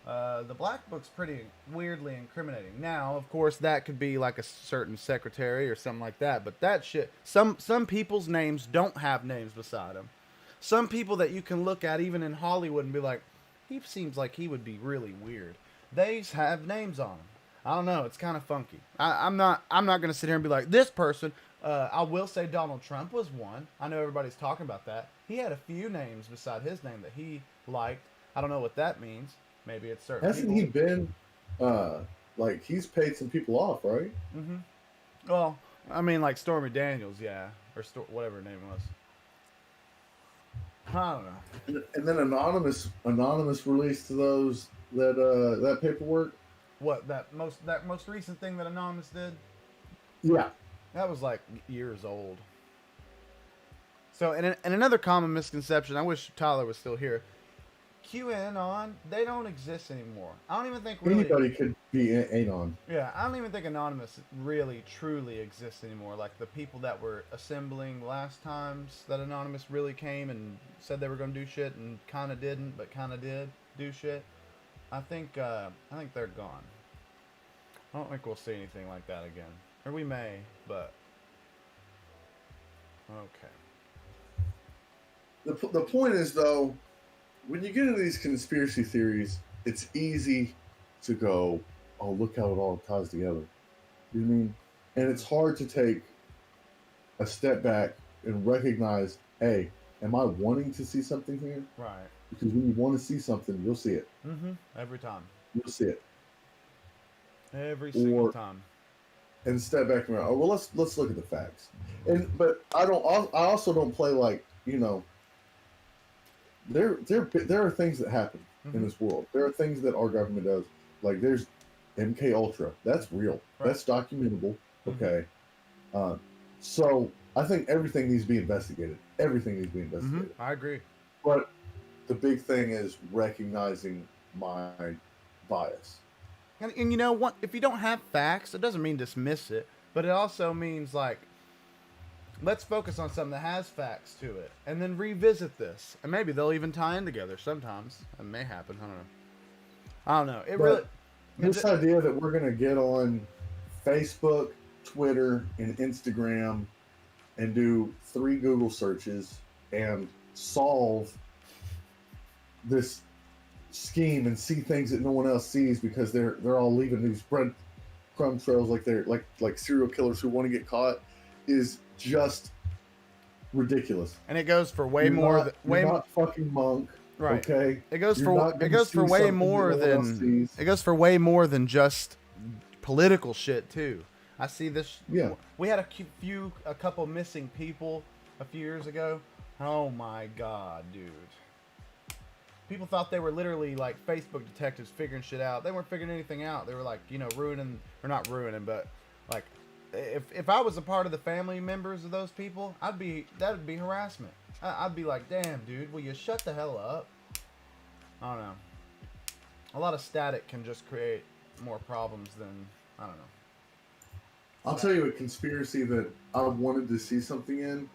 The black book's pretty weirdly incriminating. Now, of course, that could be like a certain secretary or something like that, but that shit, some people's names don't have names beside them. Some people that you can look at, even in Hollywood, and be like, he seems like he would be really weird. They have names on them. I don't know. It's kind of funky. I'm not going to sit here and be like, this person. I will say Donald Trump was one. I know everybody's talking about that. He had a few names beside his name that he liked. I don't know what that means. Maybe it's certain
Hasn't
people.
he been, like, he's paid some people off, right?
Mm-hmm. Well, I mean, like Stormy Daniels, yeah. Or whatever her name was. I don't know.
And then anonymous released to those that paperwork.
What, that most recent thing that Anonymous did?
Yeah.
That was like years old. So, and another common misconception, I wish Tyler was still here. QAnon, they don't exist anymore. I don't even think really,
anybody could be anon.
Yeah, I don't even think Anonymous really truly exists anymore. Like the people that were assembling last times that Anonymous really came and said they were going to do shit and kind of didn't, but kind of did do shit. I think they're gone. I don't think we'll see anything like that again. Or we may, but okay.
The point is, though, when you get into these conspiracy theories, it's easy to go, oh, look how it all ties together. You know what I mean? And it's hard to take a step back and recognize, hey, am I wanting to see something here?
Right.
Because when you want to see something, you'll see it.
Mm-hmm. Every time.
You'll see it.
Every single time.
And step back and go, oh, well, let's look at the facts. But I also don't play like, you know, there are things that happen in this world. There are things that our government does. Like there's MK Ultra. That's real. Right. That's documentable. Okay. So I think everything needs to be investigated. Everything needs to be investigated.
I agree.
But the big thing is recognizing my bias.
And you know what? If you don't have facts, it doesn't mean dismiss it, but it also means like, let's focus on something that has facts to it, and then revisit this, and maybe they'll even tie in together. Sometimes it may happen. I don't know.
This idea that we're gonna get on Facebook, Twitter, and Instagram, and do 3 Google searches and solve this scheme and see things that no one else sees because they're all leaving these breadcrumb trails like they're like serial killers who want to get caught is just ridiculous.
And it goes for way more.
You're not fucking Monk,
right?
Okay.
It goes for way more than just political shit too. I see this.
Yeah.
We had a couple missing people a few years ago. Oh my god, dude. People thought they were literally like Facebook detectives figuring shit out. They weren't figuring anything out. They were like, you know, not ruining, but like, if I was a part of the family members of those people, that would be harassment. I'd be like, damn, dude, will you shut the hell up? I don't know. A lot of static can just create more problems than, I don't know.
I'll tell you a conspiracy that I wanted to see something in.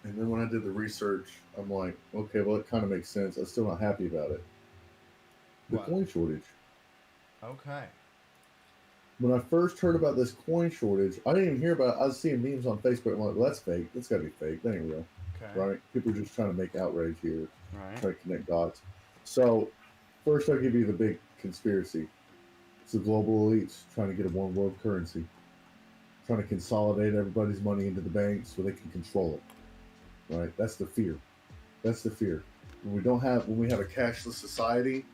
And then when I did the research, I'm like, okay, well, it kind of makes sense. I'm still not happy about it. The coin shortage.
Okay.
When I first heard about this coin shortage, I didn't even hear about it. I was seeing memes on Facebook. I'm like, well, that's fake. That's got to be fake. That ain't real.
Okay.
Right? People are just trying to make outrage here.
Right.
Try to connect dots. So, first I'll give you the big conspiracy. It's the global elites trying to get a one world currency. Trying to consolidate everybody's money into the bank so they can control it. Right, that's the fear. That's the fear. When we have a cashless society,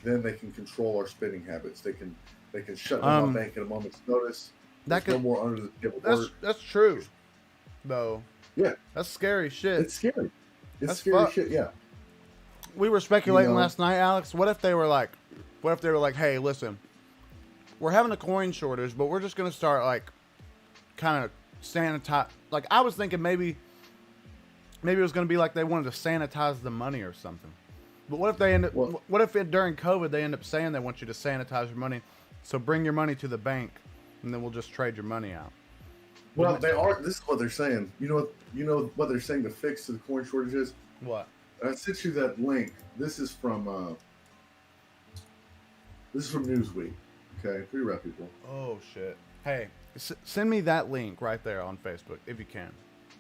then they can control our spending habits. They can shut down our bank at a moment's notice. No more under the table work.
That's true, though.
Yeah,
that's scary shit.
It's scary. It's scary shit. Yeah.
We were speculating last night, Alex. What if they were like, hey, listen, we're having a coin shortage, but we're just gonna start like, kind of sanitize. Like I was thinking maybe it was going to be like they wanted to sanitize the money or something. But what if they end up?
Well,
What if during COVID they end up saying they want you to sanitize your money? So bring your money to the bank, and then we'll just trade your money out.
well, they are. This is what they're saying. You know what? You know what they're saying. The fix to the coin shortages.
What?
I sent you that link. This is from Newsweek. Okay, pretty reputable.
Oh shit! Hey, send me that link right there on Facebook if you can.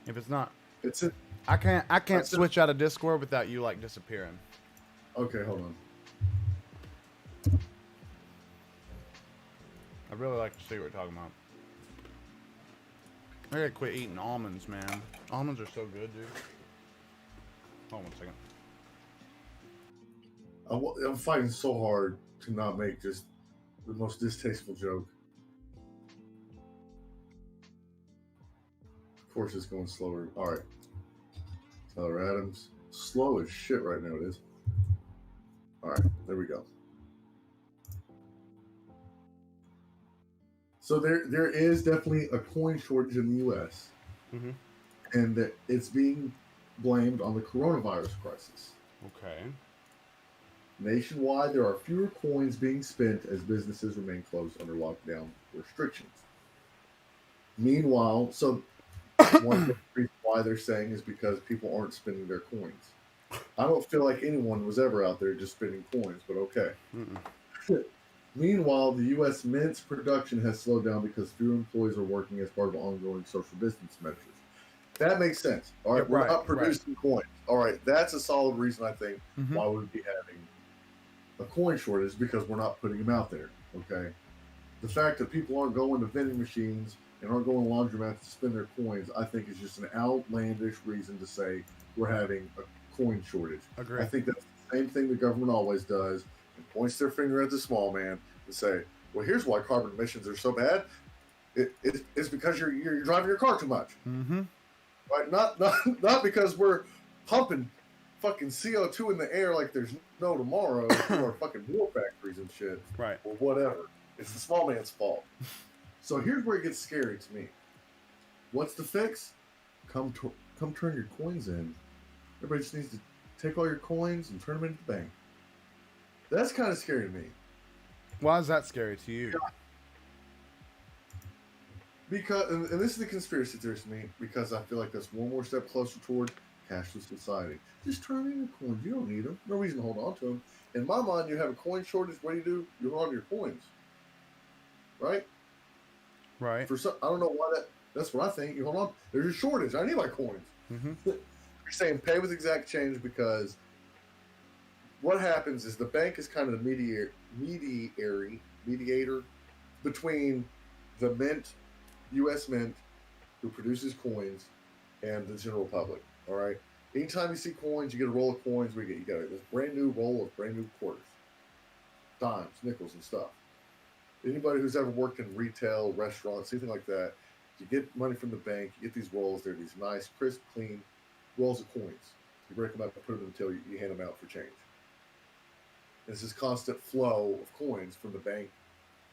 If it's not,
It's it.
I can't
That's it.
switch out of Discord without you like disappearing.
Okay, hold on.
I really like to see what we're talking about. I gotta quit eating almonds, man. Almonds are so good, dude. Hold on 1 second.
I'm fighting so hard to not make just the most distasteful joke. Of course, it's going slower. All right. Tyler Adams. Slow as shit right now, it is. All right, there we go. So there is definitely a coin shortage in the U.S.
Mm-hmm.
and that it's being blamed on the coronavirus crisis.
Okay.
Nationwide, there are fewer coins being spent as businesses remain closed under lockdown restrictions. Meanwhile, so one of the reasons why they're saying is because people aren't spending their coins. I don't feel like anyone was ever out there just spending coins, but okay. Meanwhile, the U.S. Mint's production has slowed down because fewer employees are working as part of ongoing social distance measures. That makes sense. All right,
Yeah,
we're
right,
not producing coins. All right, that's a solid reason I think
Mhm.
why we'd be having a coin shortage because we're not putting them out there. Okay, the fact that people aren't going to vending machines and aren't going to laundromats to spend their coins, I think is just an outlandish reason to say we're having a coin shortage.
Agree.
I think that's the same thing the government always does and points their finger at the small man and say, well, here's why carbon emissions are so bad. It's because you're driving your car too much.
Mm-hmm.
Right? Not because we're pumping fucking CO2 in the air like there's no tomorrow through our fucking war factories and shit.
Right.
Or whatever. It's the small man's fault. So here's where it gets scary to me. What's the fix? Come turn your coins in. Everybody just needs to take all your coins and turn them into the bank. That's kind of scary to me.
Why is that scary to you?
Because, and this is the conspiracy theorist to me, because I feel like that's one more step closer toward cashless society. Just turn in your coins. You don't need them. No reason to hold on to them. In my mind, you have a coin shortage. What do? You hold on to your coins. Right?
Right.
For some, I don't know why that's what I think. You hold on. There's a shortage. I need my coins.
Mm-hmm.
You're saying pay with exact change because what happens is the bank is kind of the mediator between the mint, U.S. Mint, who produces coins, and the general public. All right. Anytime you see coins, you get a roll of coins. You get this brand new roll of brand new quarters, dimes, nickels, and stuff. Anybody who's ever worked in retail, restaurants, anything like that, you get money from the bank. You get these rolls. They're these nice, crisp, clean rolls of coins. You break them up and put them until you hand them out for change. It's this constant flow of coins from the bank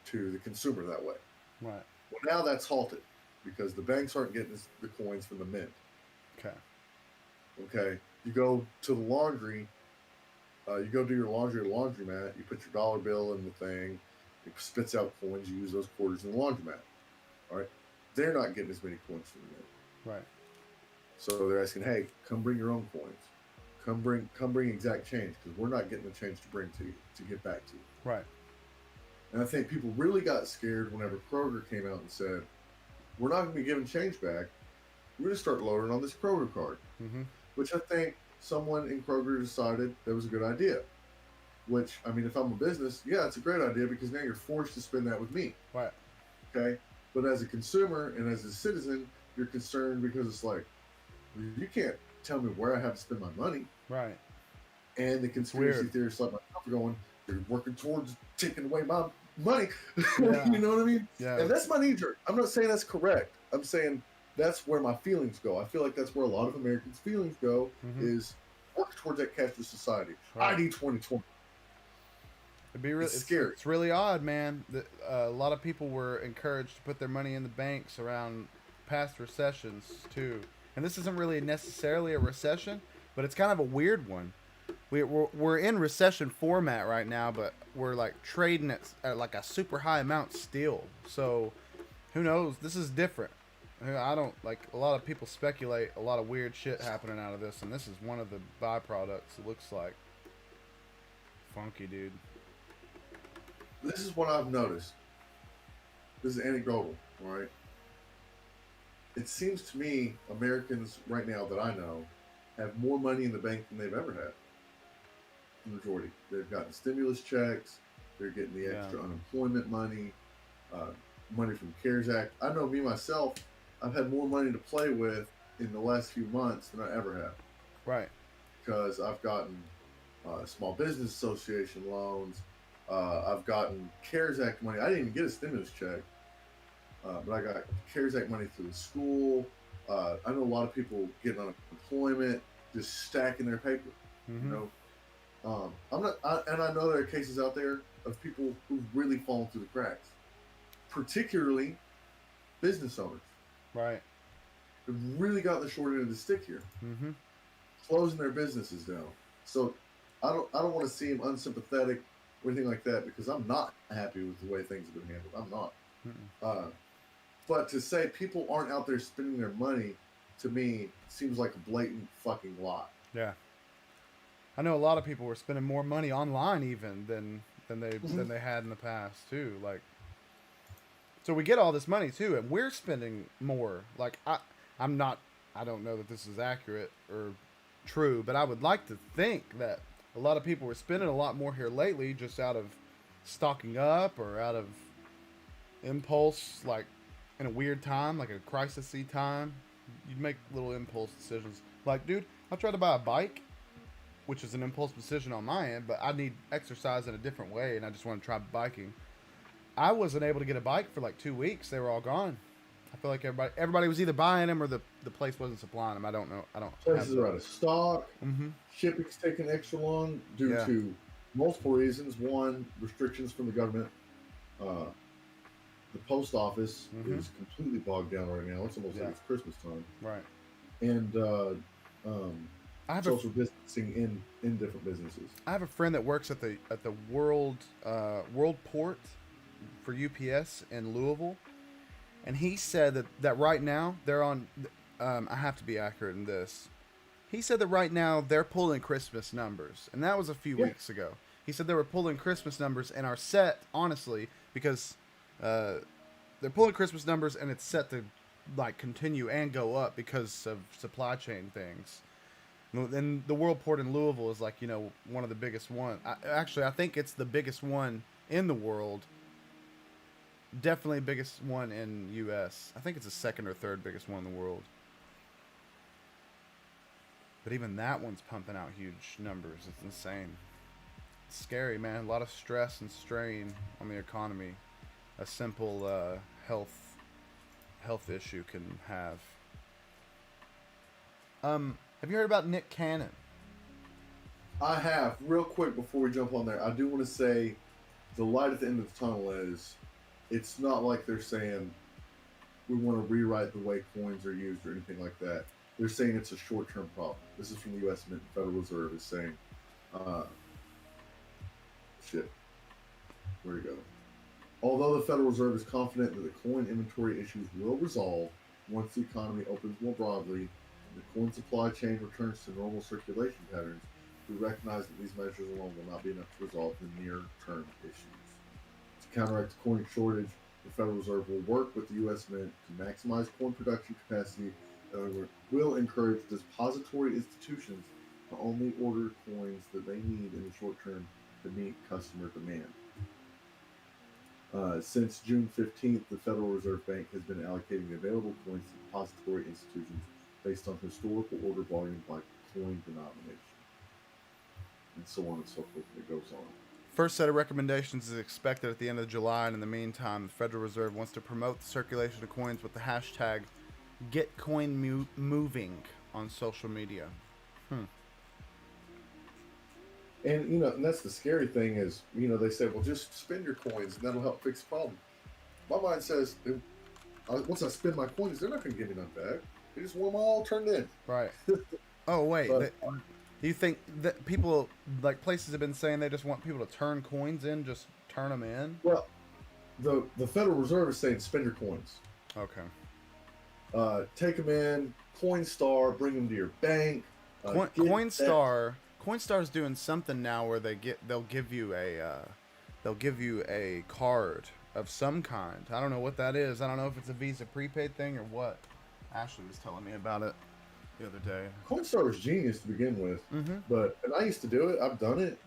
to the consumer that way.
Right.
Well, now that's halted because the banks aren't getting the coins from the mint.
Okay.
Okay. You go to the laundry. You go do your laundry at a laundromat. You put your dollar bill in the thing. It spits out coins. You use those quarters in the laundromat. All right. They're not getting as many coins from the mint.
Right.
So they're asking, hey, come bring your own coins. Come bring exact change because we're not getting the change to bring to you, to get back to you.
Right.
And I think people really got scared whenever Kroger came out and said, we're not going to be giving change back. We're going to start loading on this Kroger card.
Mm-hmm.
Which I think someone in Kroger decided that was a good idea. Which, I mean, if I'm a business, yeah, it's a great idea because now you're forced to spend that with me.
Right.
Okay? But as a consumer and as a citizen, you're concerned because it's like, you can't tell me where I have to spend my money.
Right.
And the conspiracy theorists like myself are going, you're working towards taking away my money.
Yeah.
You know what I mean?
Yeah.
And that's my knee jerk. I'm not saying that's correct. I'm saying that's where my feelings go. I feel like that's where a lot of Americans' feelings go is work towards that cashless society.
Right.
ID 2020.
It'd be really
It's scary.
It's really odd, man. A lot of people were encouraged to put their money in the banks around past recessions too. And this isn't really necessarily a recession, but it's kind of a weird one we're in recession format right now, but we're like trading at like a super high amount still. So who knows? This is different. I don't like a lot of people speculate a lot of weird shit happening out of this, and this is one of the byproducts. It looks like funky, dude.
This is what I've noticed. This is anecdotal, right? It seems to me Americans right now that I know have more money in the bank than they've ever had. The majority. They've gotten stimulus checks. They're getting the extra unemployment money, money from CARES Act. I know me myself. I've had more money to play with in the last few months than I ever have.
Right.
Because I've gotten Small Business Association loans. I've gotten CARES Act money. I didn't even get a stimulus check, but I got CARES Act money through the school. I know a lot of people getting unemployment, just stacking their paper.
Mm-hmm.
You know, and I know there are cases out there of people who've really fallen through the cracks, particularly business owners.
Right.
They've really got the short end of the stick here, closing their businesses down. So I don't want to seem unsympathetic or anything like that, because I'm not happy with the way things have been handled. I'm not. But to say people aren't out there spending their money, to me, seems like a blatant fucking lie.
Yeah. I know a lot of people were spending more money online even than they had in the past too. Like, so we get all this money too, and we're spending more. Like, I don't know that this is accurate or true, but I would like to think that a lot of people were spending a lot more here lately, just out of stocking up or out of impulse, like in a weird time, like a crisis-y time. You'd make little impulse decisions. Like, dude, I tried to buy a bike, which is an impulse decision on my end, but I need exercise in a different way, and I just want to try biking. I wasn't able to get a bike for like 2 weeks. They were all gone. I feel like everybody was either buying them or the place wasn't supplying them. I don't know.
Places are out of stock. Shipping's taking extra long due to multiple reasons. One, restrictions from the government. The post office is completely bogged down right now. It's almost like it's Christmas time.
Right.
And social distancing in different businesses.
I have a friend that works at the World Port for UPS in Louisville, and he said that right now they're on. I have to be accurate in this. He said that right now they're pulling Christmas numbers, and that was a few weeks ago. He said they were pulling Christmas numbers and are set, honestly, because they're pulling Christmas numbers and it's set to like continue and go up because of supply chain things. And the World Port in Louisville is like, you know, one of the biggest one. Actually, I think it's the biggest one in the world. Definitely biggest one in U.S. I think it's the second or third biggest one in the world. But even that one's pumping out huge numbers. It's insane. It's scary, man. A lot of stress and strain on the economy. A simple health issue can have. Have you heard about Nick Cannon?
I have. Real quick before we jump on there, I do want to say the light at the end of the tunnel is it's not like they're saying we want to rewrite the way coins are used or anything like that. They're saying it's a short-term problem. This is from the U.S. Federal Reserve is saying, where'd it go? Although the Federal Reserve is confident that the coin inventory issues will resolve once the economy opens more broadly and the coin supply chain returns to normal circulation patterns, we recognize that these measures alone will not be enough to resolve the near-term issues. To counteract the coin shortage, the Federal Reserve will work with the U.S. Mint to maximize coin production capacity and will encourage depository institutions to only order coins that they need in the short term to meet customer demand. Since June 15th, the Federal Reserve Bank has been allocating available coins to depository institutions based on historical order volume by coin denomination, and so on and so forth. It goes on.
First set of recommendations is expected at the end of July, and in the meantime, the Federal Reserve wants to promote the circulation of coins with the hashtag #GetCoinMoving on social media.
And, you know, and that's the scary thing is, you know, they say, well, just spend your coins and that'll help fix the problem. My mind says, once I spend my coins, they're not going to give me none back. They just want them all turned in.
Right. Oh, wait. Do you think that people, like places have been saying they just want people to turn coins in, just turn them in?
Well, the Federal Reserve is saying spend your coins.
Okay.
Take them in, Coinstar, bring them to your bank.
Coinstar's doing something now where they'll give you a card of some kind. I don't know what that is. I don't know if it's a Visa prepaid thing or what. Ashley was telling me about it the other day.
Coinstar was genius to begin with, and I used to do it. I've done it,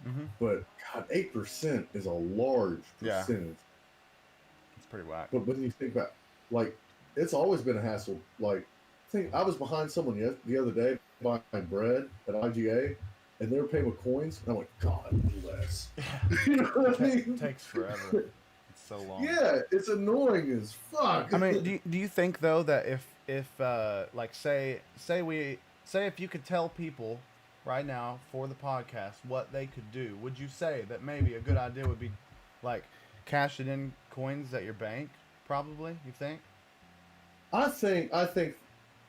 but God, 8% is a large percentage.
Yeah. It's pretty whack.
But when you think about, like, it's always been a hassle. Like, I was behind someone the other day buying bread at IGA, and they were paying with coins. And I'm like, God bless. You know what I mean?
It takes forever. It's so long.
Yeah, it's annoying as fuck.
I mean, do you think though that if like say if you could tell people right now for the podcast what they could do, would you say that maybe a good idea would be like cashing in coins at your bank? Probably, you think?
I think,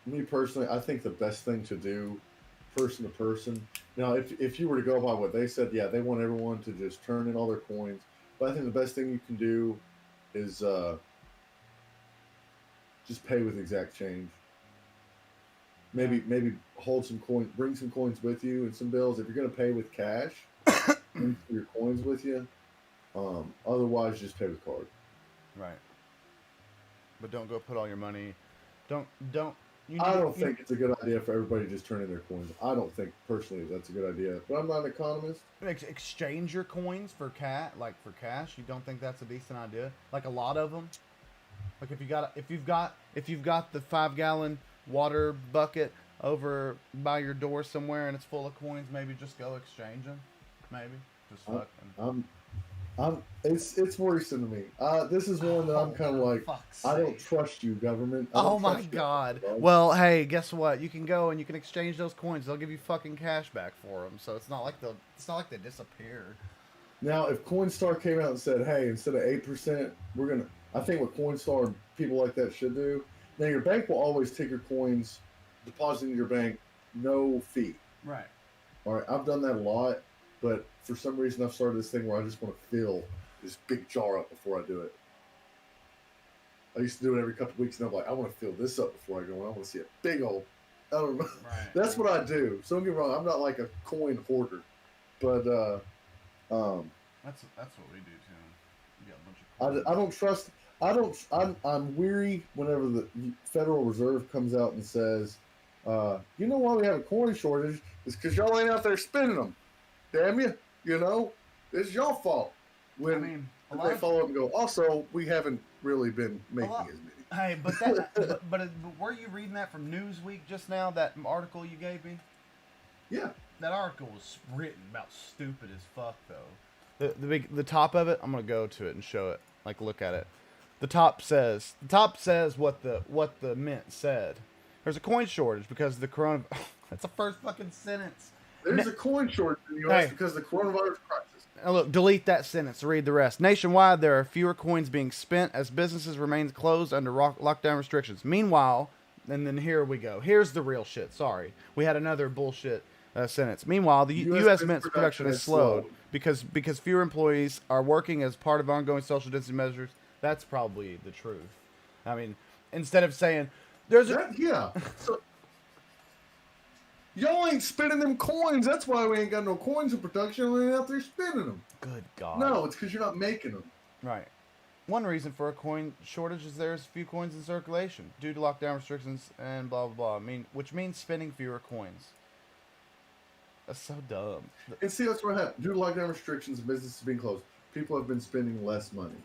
me personally, I think the best thing to do, person to person. Now, if you were to go by what they said, yeah, they want everyone to just turn in all their coins. But I think the best thing you can do is just pay with exact change. Maybe hold some coins, bring some coins with you and some bills. If you're going to pay with cash, bring your coins with you. Otherwise, just pay with card.
Right. But don't go put all your money. Don't.
I don't think it's a good idea for everybody to just turn in their coins. I don't think personally that's a good idea. But I'm not an economist.
Exchange your coins for cash. You don't think that's a decent idea? Like a lot of them. Like if you've got the 5-gallon water bucket over by your door somewhere and it's full of coins, maybe just go exchange them. Maybe just fucking.
It's worrisome to me. This is one that I'm kind of like, I don't trust you, government.
Oh my God. Well, hey, guess what? You can go and you can exchange those coins. They'll give you fucking cash back for them. So it's not like they disappeared.
Now, if Coinstar came out and said, "Hey, instead of 8%, we're gonna," I think what Coinstar and people like that should do. Now, your bank will always take your coins, deposit in your bank, no fee.
Right.
All right. I've done that a lot. But for some reason, I've started this thing where I just want to fill this big jar up before I do it. I used to do it every couple of weeks, and I'm like, I want to fill this up before I go in. I want to see a big old. I don't know. Right. That's what I do. So don't get me wrong. I'm not like a coin hoarder, but
that's what we do too. We got a bunch of coins.
I don't trust. I'm weary whenever the Federal Reserve comes out and says, you know why we have a coin shortage? It's because y'all ain't out there spending them. Damn you, it's your fault. When they follow up and go, also, we haven't really been making as many.
Hey, but were you reading that from Newsweek just now, that article you gave me?
Yeah.
That article was written about stupid as fuck, though. The top of it, I'm going to go to it and show it, like look at it. The top says what the mint said. There's a coin shortage because of the corona. That's the first fucking sentence.
There's a coin shortage in the U.S. because of the coronavirus crisis.
Now look, delete that sentence. Read the rest. Nationwide, there are fewer coins being spent as businesses remain closed under lockdown restrictions. Meanwhile, and then here we go. Here's the real shit. Sorry. We had another bullshit sentence. Meanwhile, the U.S. Mint's production has slowed because fewer employees are working as part of ongoing social distancing measures. That's probably the truth. I mean, instead of saying, there's a...
Yeah. So, y'all ain't spending them coins. That's why we ain't got no coins in production. We ain't out there spending them.
Good God.
No, it's because you're not making them.
Right. One reason for a coin shortage is there's few coins in circulation due to lockdown restrictions and blah, blah, blah. Which means spending fewer coins. That's so dumb.
And see, that's what happened. Due to lockdown restrictions and businesses being closed, people have been spending less money.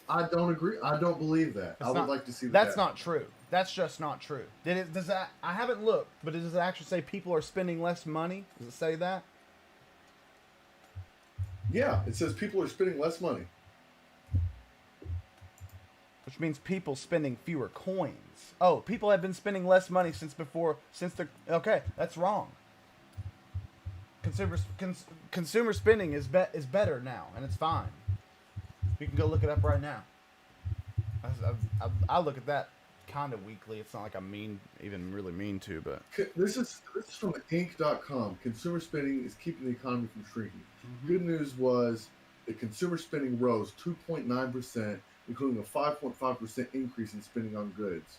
I don't agree. I don't believe that. I would like to see that.
That's not true. That's just not true. Does that? I haven't looked, but does it actually say people are spending less money? Does it say that?
Yeah, it says people are spending less money.
Which means people spending fewer coins. Oh, people have been spending less money since the... Okay, that's wrong. Consumer spending is better now, and it's fine. You can go look it up right now. I'll look at that kind of weekly. It's not like I even really mean to, but
This is from Inc.com. Consumer spending is keeping the economy from shrinking.
Mhm.
Good news was that consumer spending rose 2.9%, including a 5.5% increase in spending on goods.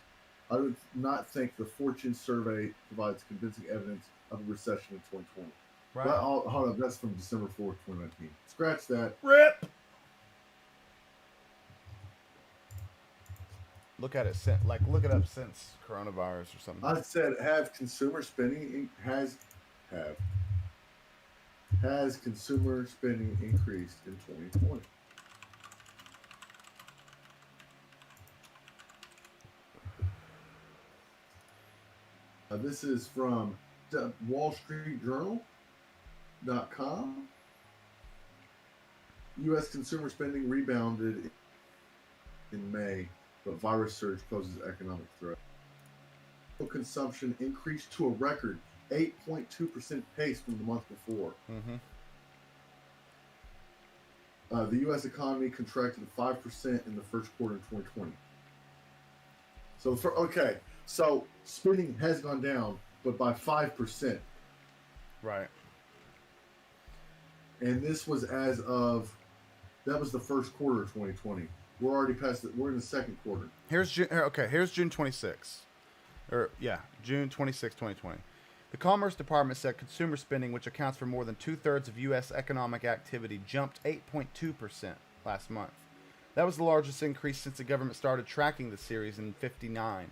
I do not think the Fortune survey provides convincing evidence of a recession in 2020.
right.
But hold on, that's from December 4th, 2019. Scratch that.
Rip. Look at it look it up since coronavirus or something.
I said, have consumer spending has consumer spending increased in 2020? This is from Wall Street Journal.com. U.S. consumer spending rebounded in May, but virus surge poses economic threat. Consumption increased to a record 8.2% pace from the month before.
Mm-hmm.
The U.S. economy contracted 5% in the first quarter of 2020. So spending has gone down, but by 5%.
Right.
And this was that was the first quarter of 2020. We're already past it. We're in the second quarter.
Here's June 26th. June 26, 2020. The Commerce Department said consumer spending, which accounts for more than 2/3 of U.S. economic activity, jumped 8.2% last month. That was the largest increase since the government started tracking the series in '59.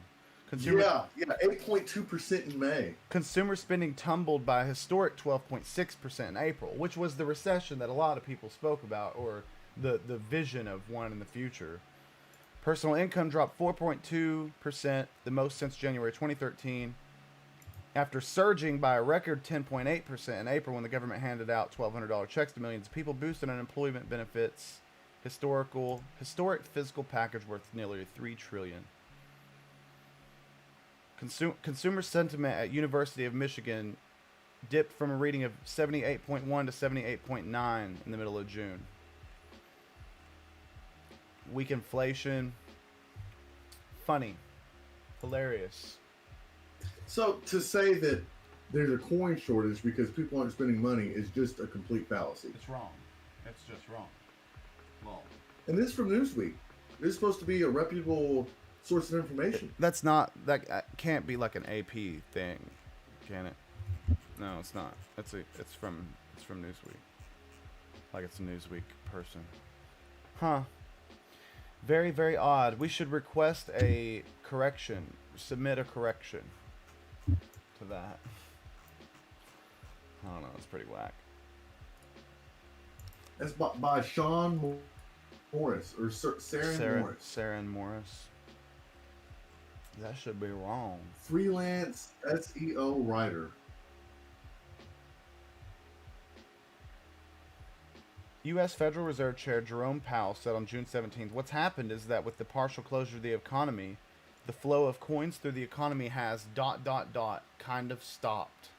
8.2% in May.
Consumer spending tumbled by a historic 12.6% in April, which was the recession that a lot of people spoke about, or the vision of one in the future. Personal income dropped 4.2%, the most since January 2013, after surging by a record 10.8% in April when the government handed out $1,200 checks to millions of people, boosted unemployment benefits. Historic fiscal package worth nearly $3 trillion. Consumer sentiment at University of Michigan dipped from a reading of 78.1 to 78.9 in the middle of June. Weak inflation. Funny. Hilarious.
So to say that there's a coin shortage because people aren't spending money is just a complete fallacy.
It's wrong. It's just wrong. Well,
and this is from Newsweek. This is supposed to be a reputable source of information.
That can't be like an AP thing, can it? No, it's not. It's from Newsweek. Like it's a Newsweek person. Huh. Very, very odd. We should request a correction. Submit a correction to that. I don't know. It's pretty whack.
That's by Sean Morris or Saren Morris.
Saren Morris. That should be wrong.
Freelance SEO writer.
U.S. Federal Reserve Chair Jerome Powell said on June 17th, what's happened is that with the partial closure of the economy, the flow of coins through the economy has ... kind of stopped.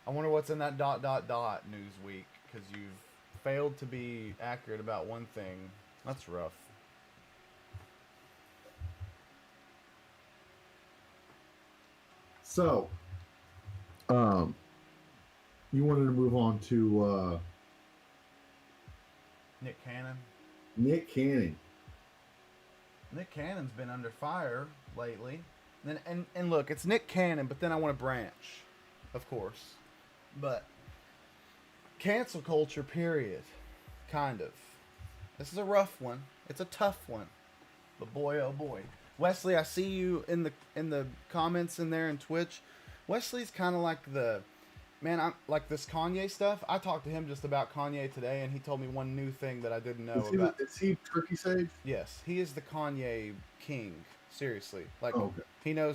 I wonder what's in that ... Newsweek, because you've failed to be accurate about one thing. That's rough.
So, you wanted to move on to
Nick Cannon.
Nick Cannon.
Nick Cannon's been under fire lately. And look, it's Nick Cannon, but then I want to branch, of course. But cancel culture, period. Kind of. This is a rough one. It's a tough one. But boy, oh boy. Wesley, I see you in the comments in there in Twitch. Wesley's kind of like I'm like this Kanye stuff. I talked to him just about Kanye today, and he told me one new thing that I didn't know about.
Is he Turkey Sage?
Yes, he is the Kanye king. Seriously, like
okay.
He knows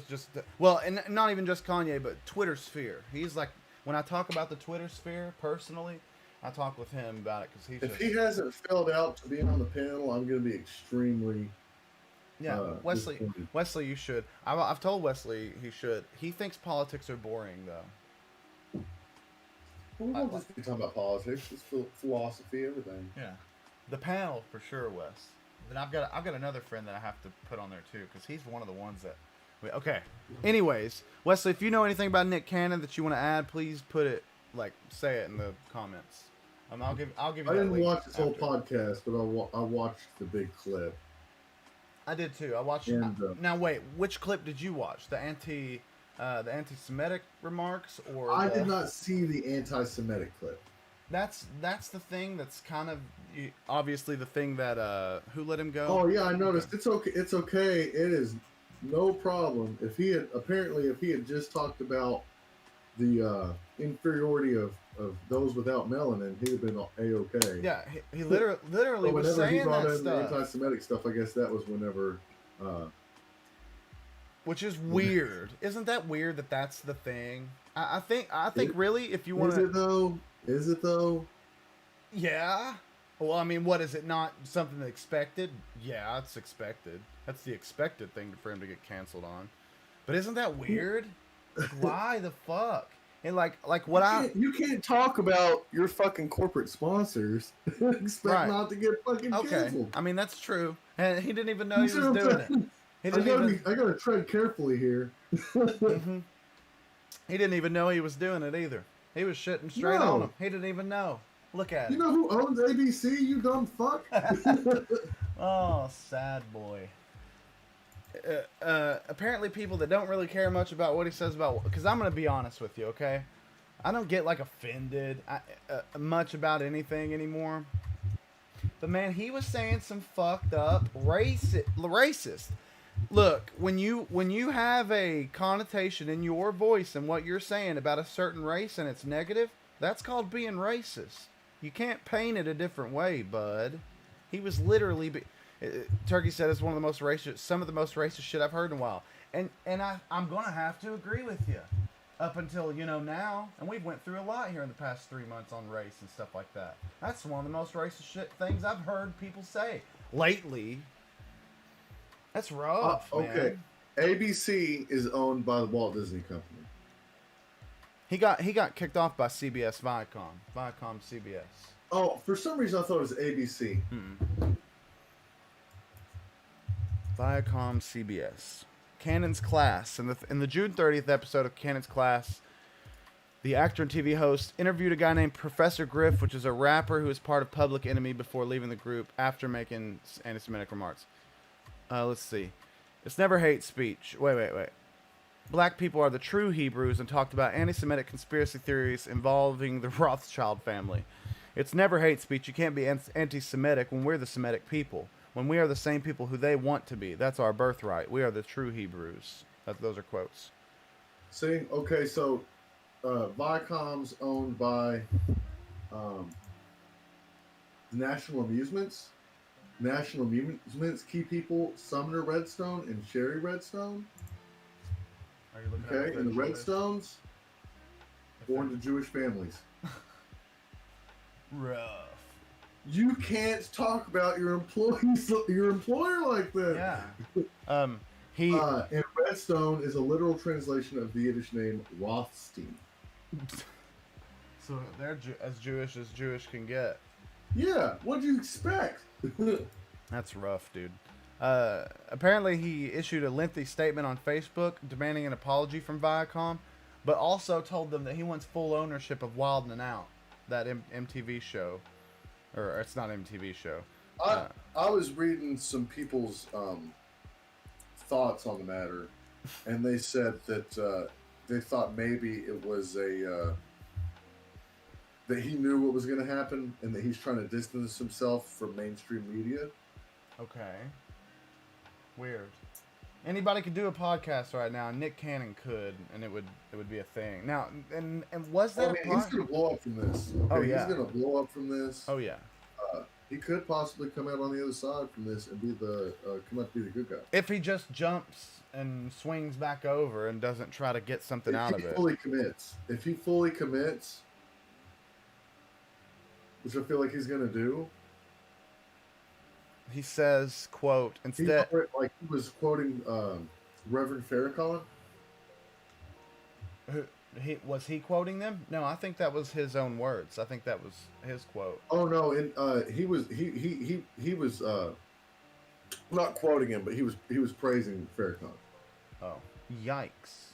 and not even just Kanye, but Twitter sphere. He's like, when I talk about the Twitter sphere personally, I talk with him about it because
he hasn't filled out to be on the panel, I'm going to be extremely.
Yeah, Wesley, you should. I've told Wesley he should. He thinks politics are boring, though.
We won't just be talking about politics. It's philosophy, everything.
Yeah. The panel, for sure, Wes. Then I've got another friend that I have to put on there too, because he's one of the ones that. Okay. Anyways, Wesley, if you know anything about Nick Cannon that you want to add, please put it, like, say it in the comments. I'll give you.
I
that
didn't
link
watch this whole
after.
podcast, but I watched the big clip.
I did too. I watched.
And,
now wait, which clip did you watch? The anti-Semitic remarks, or
I did not see the anti-Semitic clip.
That's the thing. That's kind of obviously the thing that who let him go.
Oh yeah, I noticed. It's okay. It's okay. It is no problem. If he had just talked about the inferiority of those without melanin, he'd have been a-okay.
Yeah, he literally was saying
he brought
that
in
stuff.
The anti-Semitic stuff, I guess that was whenever.
Which is weird. Isn't that weird that that's the thing? I think really, if you want
to. Is it though?
Yeah. Well, I mean, what is it not something expected? Yeah, it's expected. That's the expected thing for him to get canceled on. But isn't that weird? Why the fuck? And like what
you can't talk about your fucking corporate sponsors expect not to get fucking canceled.
I mean, that's true. And he didn't even know he was doing it.
I gotta tread carefully here.
Mm-hmm. He didn't even know he was doing it either. He was shitting straight on him. He didn't even know. Look at
him. You know who owns ABC, you dumb fuck?
Oh, sad boy. Apparently people that don't really care much about what he says about... Because I'm going to be honest with you, okay? I don't get, like, offended much about anything anymore. But, man, he was saying some fucked up racist. Look, when you have a connotation in your voice and what you're saying about a certain race and it's negative, that's called being racist. You can't paint it a different way, bud. He was literally... Turkey said it's one of the most racist, some of the most racist shit I've heard in a while. And I'm going to have to agree with you. Up until, now. And we've went through a lot here in the past 3 months on race and stuff like that. That's one of the most racist things I've heard people say lately. That's rough,
okay. Man. ABC is owned by the Walt Disney Company.
He got kicked off by CBS Viacom CBS.
Oh, for some reason I thought it was ABC.
Viacom CBS. Cannon's Class. In the June 30th episode of Cannon's Class, the actor and TV host interviewed a guy named Professor Griff, which is a rapper who was part of Public Enemy before leaving the group after making anti-Semitic remarks. Let's see. It's never hate speech. Wait. Black people are the true Hebrews, and talked about anti-Semitic conspiracy theories involving the Rothschild family. It's never hate speech. You can't be anti-Semitic when we're the Semitic people. When we are the same people who they want to be. That's our birthright. We are the true Hebrews. Those are quotes.
See, okay, so Viacom's owned by National Amusements. National Amusements key people Sumner Redstone and Sherry Redstone.
Are you looking
okay, and the Redstones born to Jewish families.
Rough.
You can't talk about your employer like that.
Yeah.
And Redstone is a literal translation of the Yiddish name Rothstein.
So they're as Jewish can get.
Yeah. What'd you expect?
That's rough, dude. Apparently, he issued a lengthy statement on Facebook demanding an apology from Viacom, but also told them that he wants full ownership of Wild 'N Out, that MTV show. Or it's not MTV show.
I was reading some people's thoughts on the matter, and they said that they thought maybe it was that he knew what was going to happen, and that he's trying to distance himself from mainstream media.
Okay. Weird. Anybody could do a podcast right now. Nick Cannon could, and it would be a thing. Now, and was that?
He's gonna blow up from this. Okay?
Oh yeah.
He's gonna blow up from this.
Oh yeah.
He could possibly come out on the other side from this and be come out to be the good guy.
If he just jumps and swings back over and doesn't try to get something out of it.
If he fully commits, which I feel like he's gonna do.
He says, quote, instead...
He was quoting Reverend Farrakhan.
Was he quoting them? No, I think that was his own words. I think that was his quote.
Oh, no. I'm not quoting him, but he was praising Farrakhan,
Oh, yikes.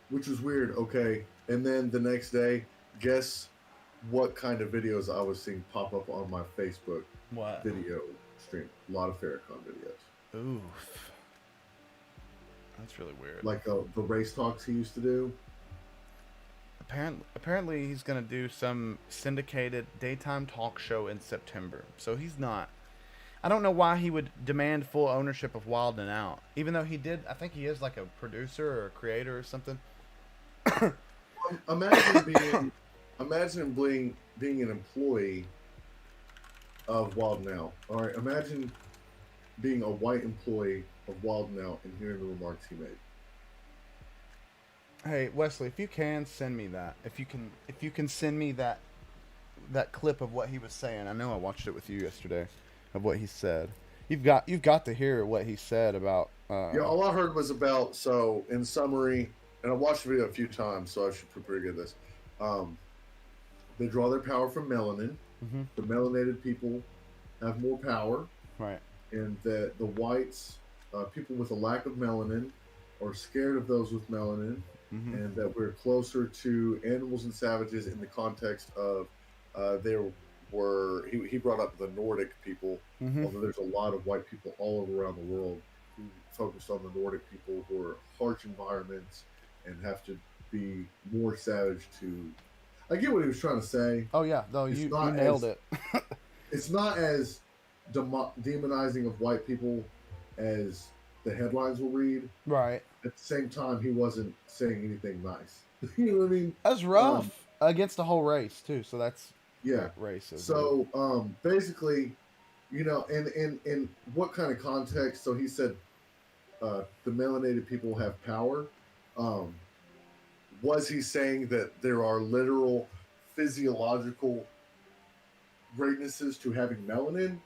which was weird. Okay, and then the next day, guess what kind of videos I was seeing pop up on my Facebook
What?
video stream? A lot of Farrakhan videos,
Oof. That's really weird.
like the race talks he used to do.
Apparently he's gonna do some syndicated daytime talk show in September. So he's not. I don't know why he would demand full ownership of Wild and Out, even though he did. I think he is like a producer or a creator or something.
Imagine being, being an employee of Wild and Out. All right, imagine being a white employee of Wild and Out and hearing the remarks he made.
Hey Wesley, if you can send me that, if you can send me that clip of what he was saying. I know I watched it with you yesterday, of what he said. You've got to hear what he said about.
Yeah, all I heard was about, so in summary, and I watched the video a few times, so I should be pretty good at this. They draw their power from melanin.
Mm-hmm.
The melanated people have more power,
Right.
and that the whites, people with a lack of melanin, are scared of those with melanin,
Mm-hmm.
and that we're closer to animals and savages in the context of there were he brought up the Nordic people,
Mm-hmm.
although there's a lot of white people all over around the world who focused on the Nordic people who are harsh environments and have to be more savage to. I get what he was trying to say.
Oh yeah, no, you nailed it.
It's not as demonizing of white people as the headlines will read.
Right.
At the same time, he wasn't saying anything nice. You know what I mean?
That's rough against the whole race too. So that's
Yeah.
racism.
So basically, you know, in what kind of context? So he said the melanated people have power. Was he saying that there are literal physiological greatnesses to having melanin?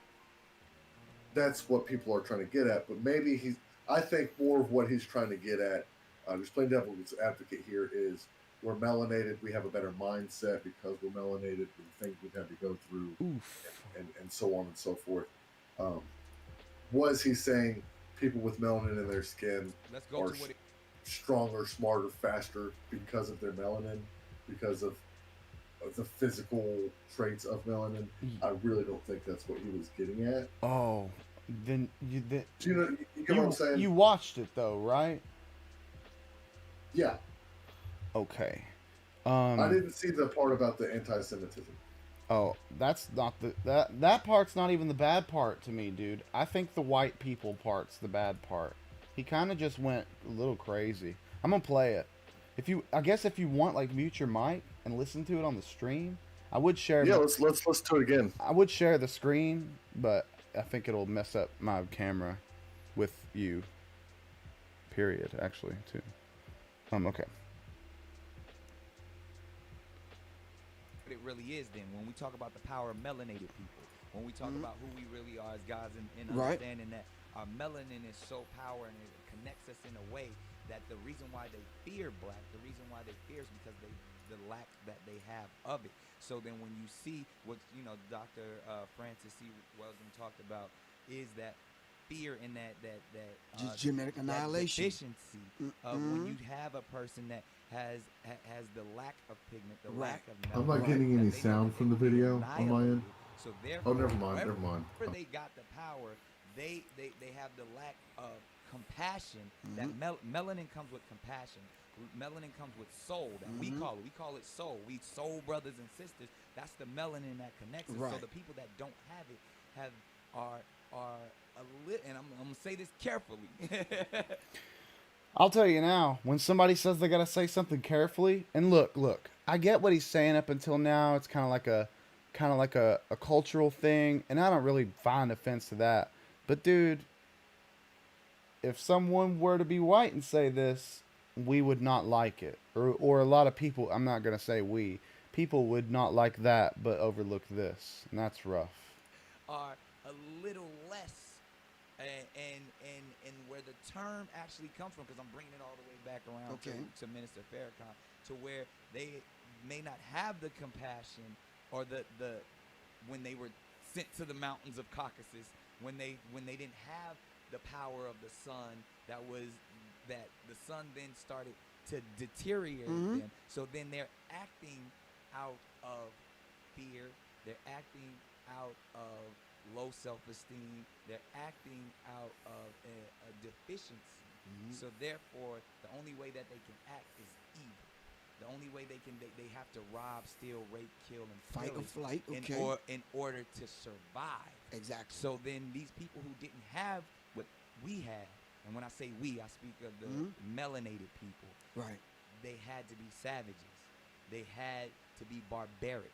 That's what people are trying to get at. But maybe I think more of what he's trying to get at, just plain devil's advocate here, is we're melanated, we have a better mindset because we're melanated with the things we've had to go through, and so on and so forth. Was he saying people with melanin in their skin are stronger, smarter, faster because of their melanin, because of the physical traits of melanin? I really don't think that's what he was getting at.
Oh, then you
get what I'm saying?
You watched it though, right?
Yeah.
Okay.
I didn't see the part about the anti-Semitism.
Oh, that's not that part's not even the bad part to me, dude. I think the white people part's the bad part. He kind of just went a little crazy. I'm gonna play it. I guess if you want, like, mute your mic and listen to it on the stream. I would share.
Yeah, let's listen to it again.
I would share the screen, but I think it'll mess up my camera with you. Period. Actually, too. Okay.
What it really is, then, when we talk about the power of melanated people, when we talk about who we really are as guys, and understanding that our melanin is so powerful and it connects us in a way that the reason why they fear black, the reason why they fear is because the lack that they have of it. So then when you see what, Dr. Francis C. Weldon talked about, is that fear and that
just genetic annihilation
deficiency when you have a person that has the lack of pigment, the lack of melanin.
I'm not getting any sound from the video on my end.
So therefore,
never mind.
Whenever they got the power, they have the lack of compassion. That melanin comes with compassion. Melanin comes with soul. That we call it soul. We soul brothers and sisters. That's the melanin that connects us.
Right.
So the people that don't have it are a little. And I'm gonna say this carefully.
I'll tell you now, when somebody says they gotta say something carefully, and look, I get what he's saying up until now. It's kind of like a cultural thing, and I don't really find offense to that. But dude, if someone were to be white and say this, we would not like it, or a lot of people. I'm not gonna say we. People would not like that, but overlook this, and that's rough.
Are a little less. And where the term actually comes from, because I'm bringing it all the way back around to Minister Farrakhan, to where they may not have the compassion or the when they were sent to the mountains of Caucasus when they didn't have the power of the sun. That the sun then started to deteriorate them. So then they're acting out of fear. They're acting out of low self-esteem. They're acting out of a deficiency. So therefore, the only way that they can act is evil. The only way they have to rob, steal, rape, kill, and
fight or flight. Okay.
In order to survive.
Exactly.
So then these people who didn't have what we had, and when I say we, I speak of the melanated people.
Right.
They had to be savages. They had to be barbaric.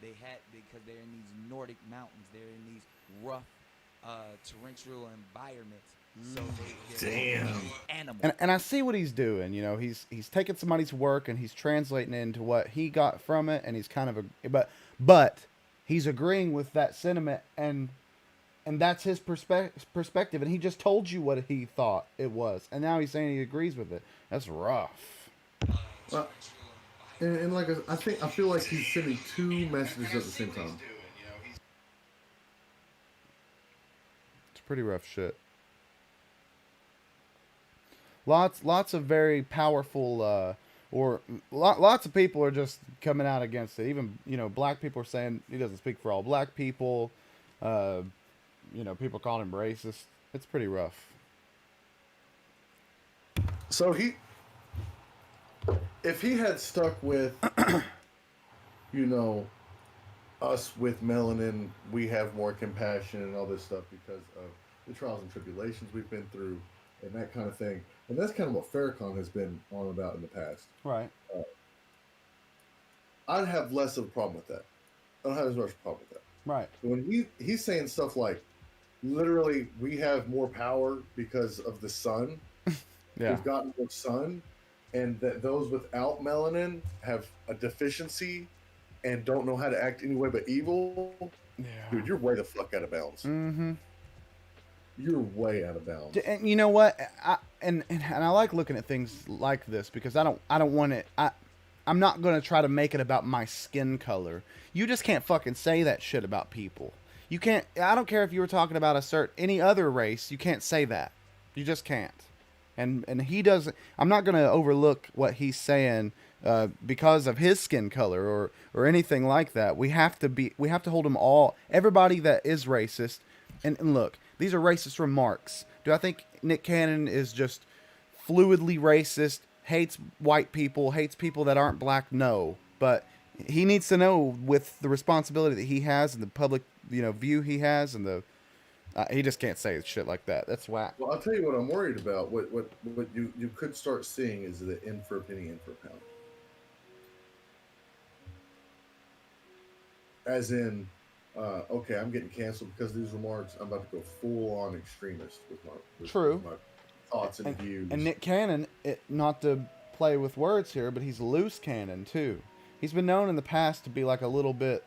Because they're in these Nordic mountains. They're in these rough, torrential environments. So they're animals.
And I see what he's doing. You know, he's taking somebody's work and he's translating it into what he got from it, and he's kind of but he's agreeing with that sentiment, and that's his perspective, and he just told you what he thought it was, and now he's saying he agrees with it. That's rough.
Well, and like I feel like he's sending two messages at the same time.
It's pretty rough shit. Lots of very powerful, lots of people are just coming out against it. Even, you know, black people are saying he doesn't speak for all black people. You know, people calling him racist. It's pretty rough.
So if he had stuck with, you know, us with melanin, we have more compassion and all this stuff because of the trials and tribulations we've been through and that kind of thing. And that's kind of what Farrakhan has been on about in the past.
Right.
I'd have less of a problem with that. I don't have as much problem with that.
Right.
When he's saying stuff like, literally, we have more power because of the sun.
Yeah.
We've gotten more sun, and that those without melanin have a deficiency and don't know how to act any way but evil.
Yeah.
Dude, you're way the fuck out of bounds.
Mm-hmm.
You're way out of bounds.
And you know what? And I like looking at things like this because I don't want it. I'm not going to try to make it about my skin color. You just can't fucking say that shit about people. You can't. I don't care if you were talking about any other race. You can't say that. You just can't. And he doesn't. I'm not going to overlook what he's saying because of his skin color or anything like that. We have to hold them all. Everybody that is racist. And look, these are racist remarks. Do I think Nick Cannon is just fluidly racist? Hates white people, hates people that aren't black? No, but he needs to know with the responsibility that he has and the public, you know, view he has, and the he just can't say shit like that. That's whack.
Well, I'll tell you what I'm worried about. What you could start seeing is the in for a penny, in for a pound. As in, okay, I'm getting canceled because of these remarks. I'm about to go full on extremist with my thoughts and views.
And Nick Cannon, not to play with words here, but he's loose cannon too. He's been known in the past to be like a little bit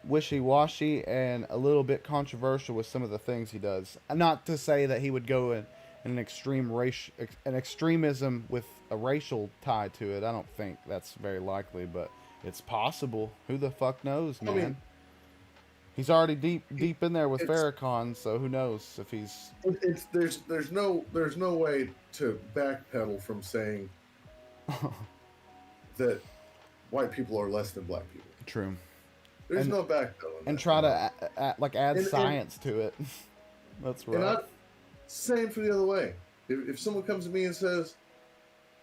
wishy-washy and a little bit controversial with some of the things he does. Not to say that he would go in an extremism with a racial tie to it. I don't think that's very likely, but it's possible. Who the fuck knows, man? I mean, he's already deep in there with Farrakhan, so who knows if he's.
There's no way to backpedal from saying that white people are less than black people.
True.
There's no backpedaling.
And try to add science to it. That's right.
Same for the other way. If someone comes to me and says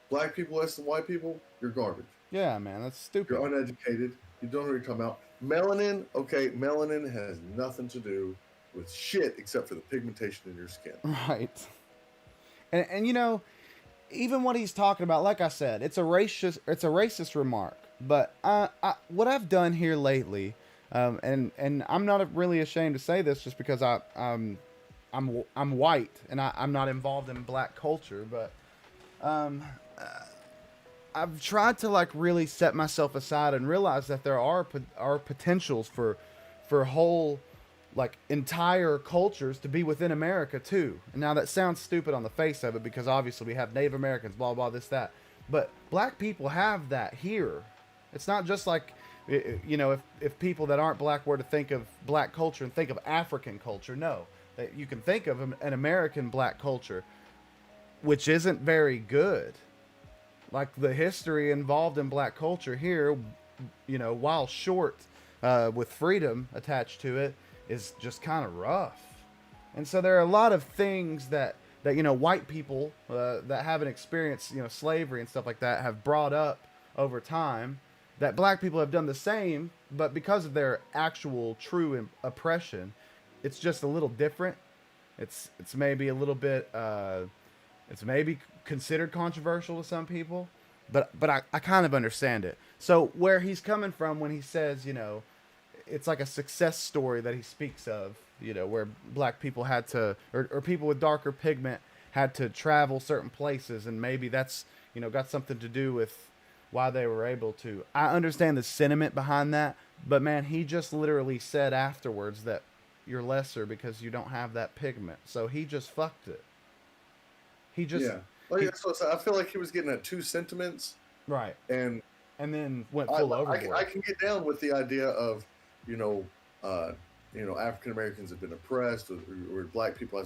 black people less than white people, you're garbage.
Yeah, man, that's stupid.
You're uneducated. You don't know what you're talking about. Melanin, okay, melanin has nothing to do with shit except for the pigmentation in your skin.
Right. And you know, even what he's talking about, like I said, it's a racist remark. But what I've done here lately, and I'm not really ashamed to say this, just because I'm white and I'm not involved in black culture, but I've tried to like really set myself aside and realize that there are potentials for whole like entire cultures to be within America too. And now that sounds stupid on the face of it because obviously we have Native Americans, blah blah this that, but black people have that here. It's not just like You know, if people that aren't black were to think of black culture and think of African culture, no, that you can think of an American black culture, which isn't very good. Like the history involved in black culture here, you know, while short, with freedom attached to it, is just kind of rough. And so there are a lot of things that you know, white people that haven't experienced, you know, slavery and stuff like that have brought up over time, that black people have done the same, but because of their actual true oppression, it's just a little different. It's maybe a little bit it's maybe considered controversial to some people, but I kind of understand it. So where he's coming from when he says, you know, it's like a success story that he speaks of, you know, where black people had to, or people with darker pigment had to travel certain places, and maybe that's, you know, got something to do with why they were able to. I understand the sentiment behind that, but man, he just literally said afterwards that you're lesser because you don't have that pigment. So he just fucked it. He just
yeah. Like, so I feel like he was getting at two sentiments,
right,
and
then went full overboard.
I can get down with the idea of, you know, African Americans have been oppressed, or black people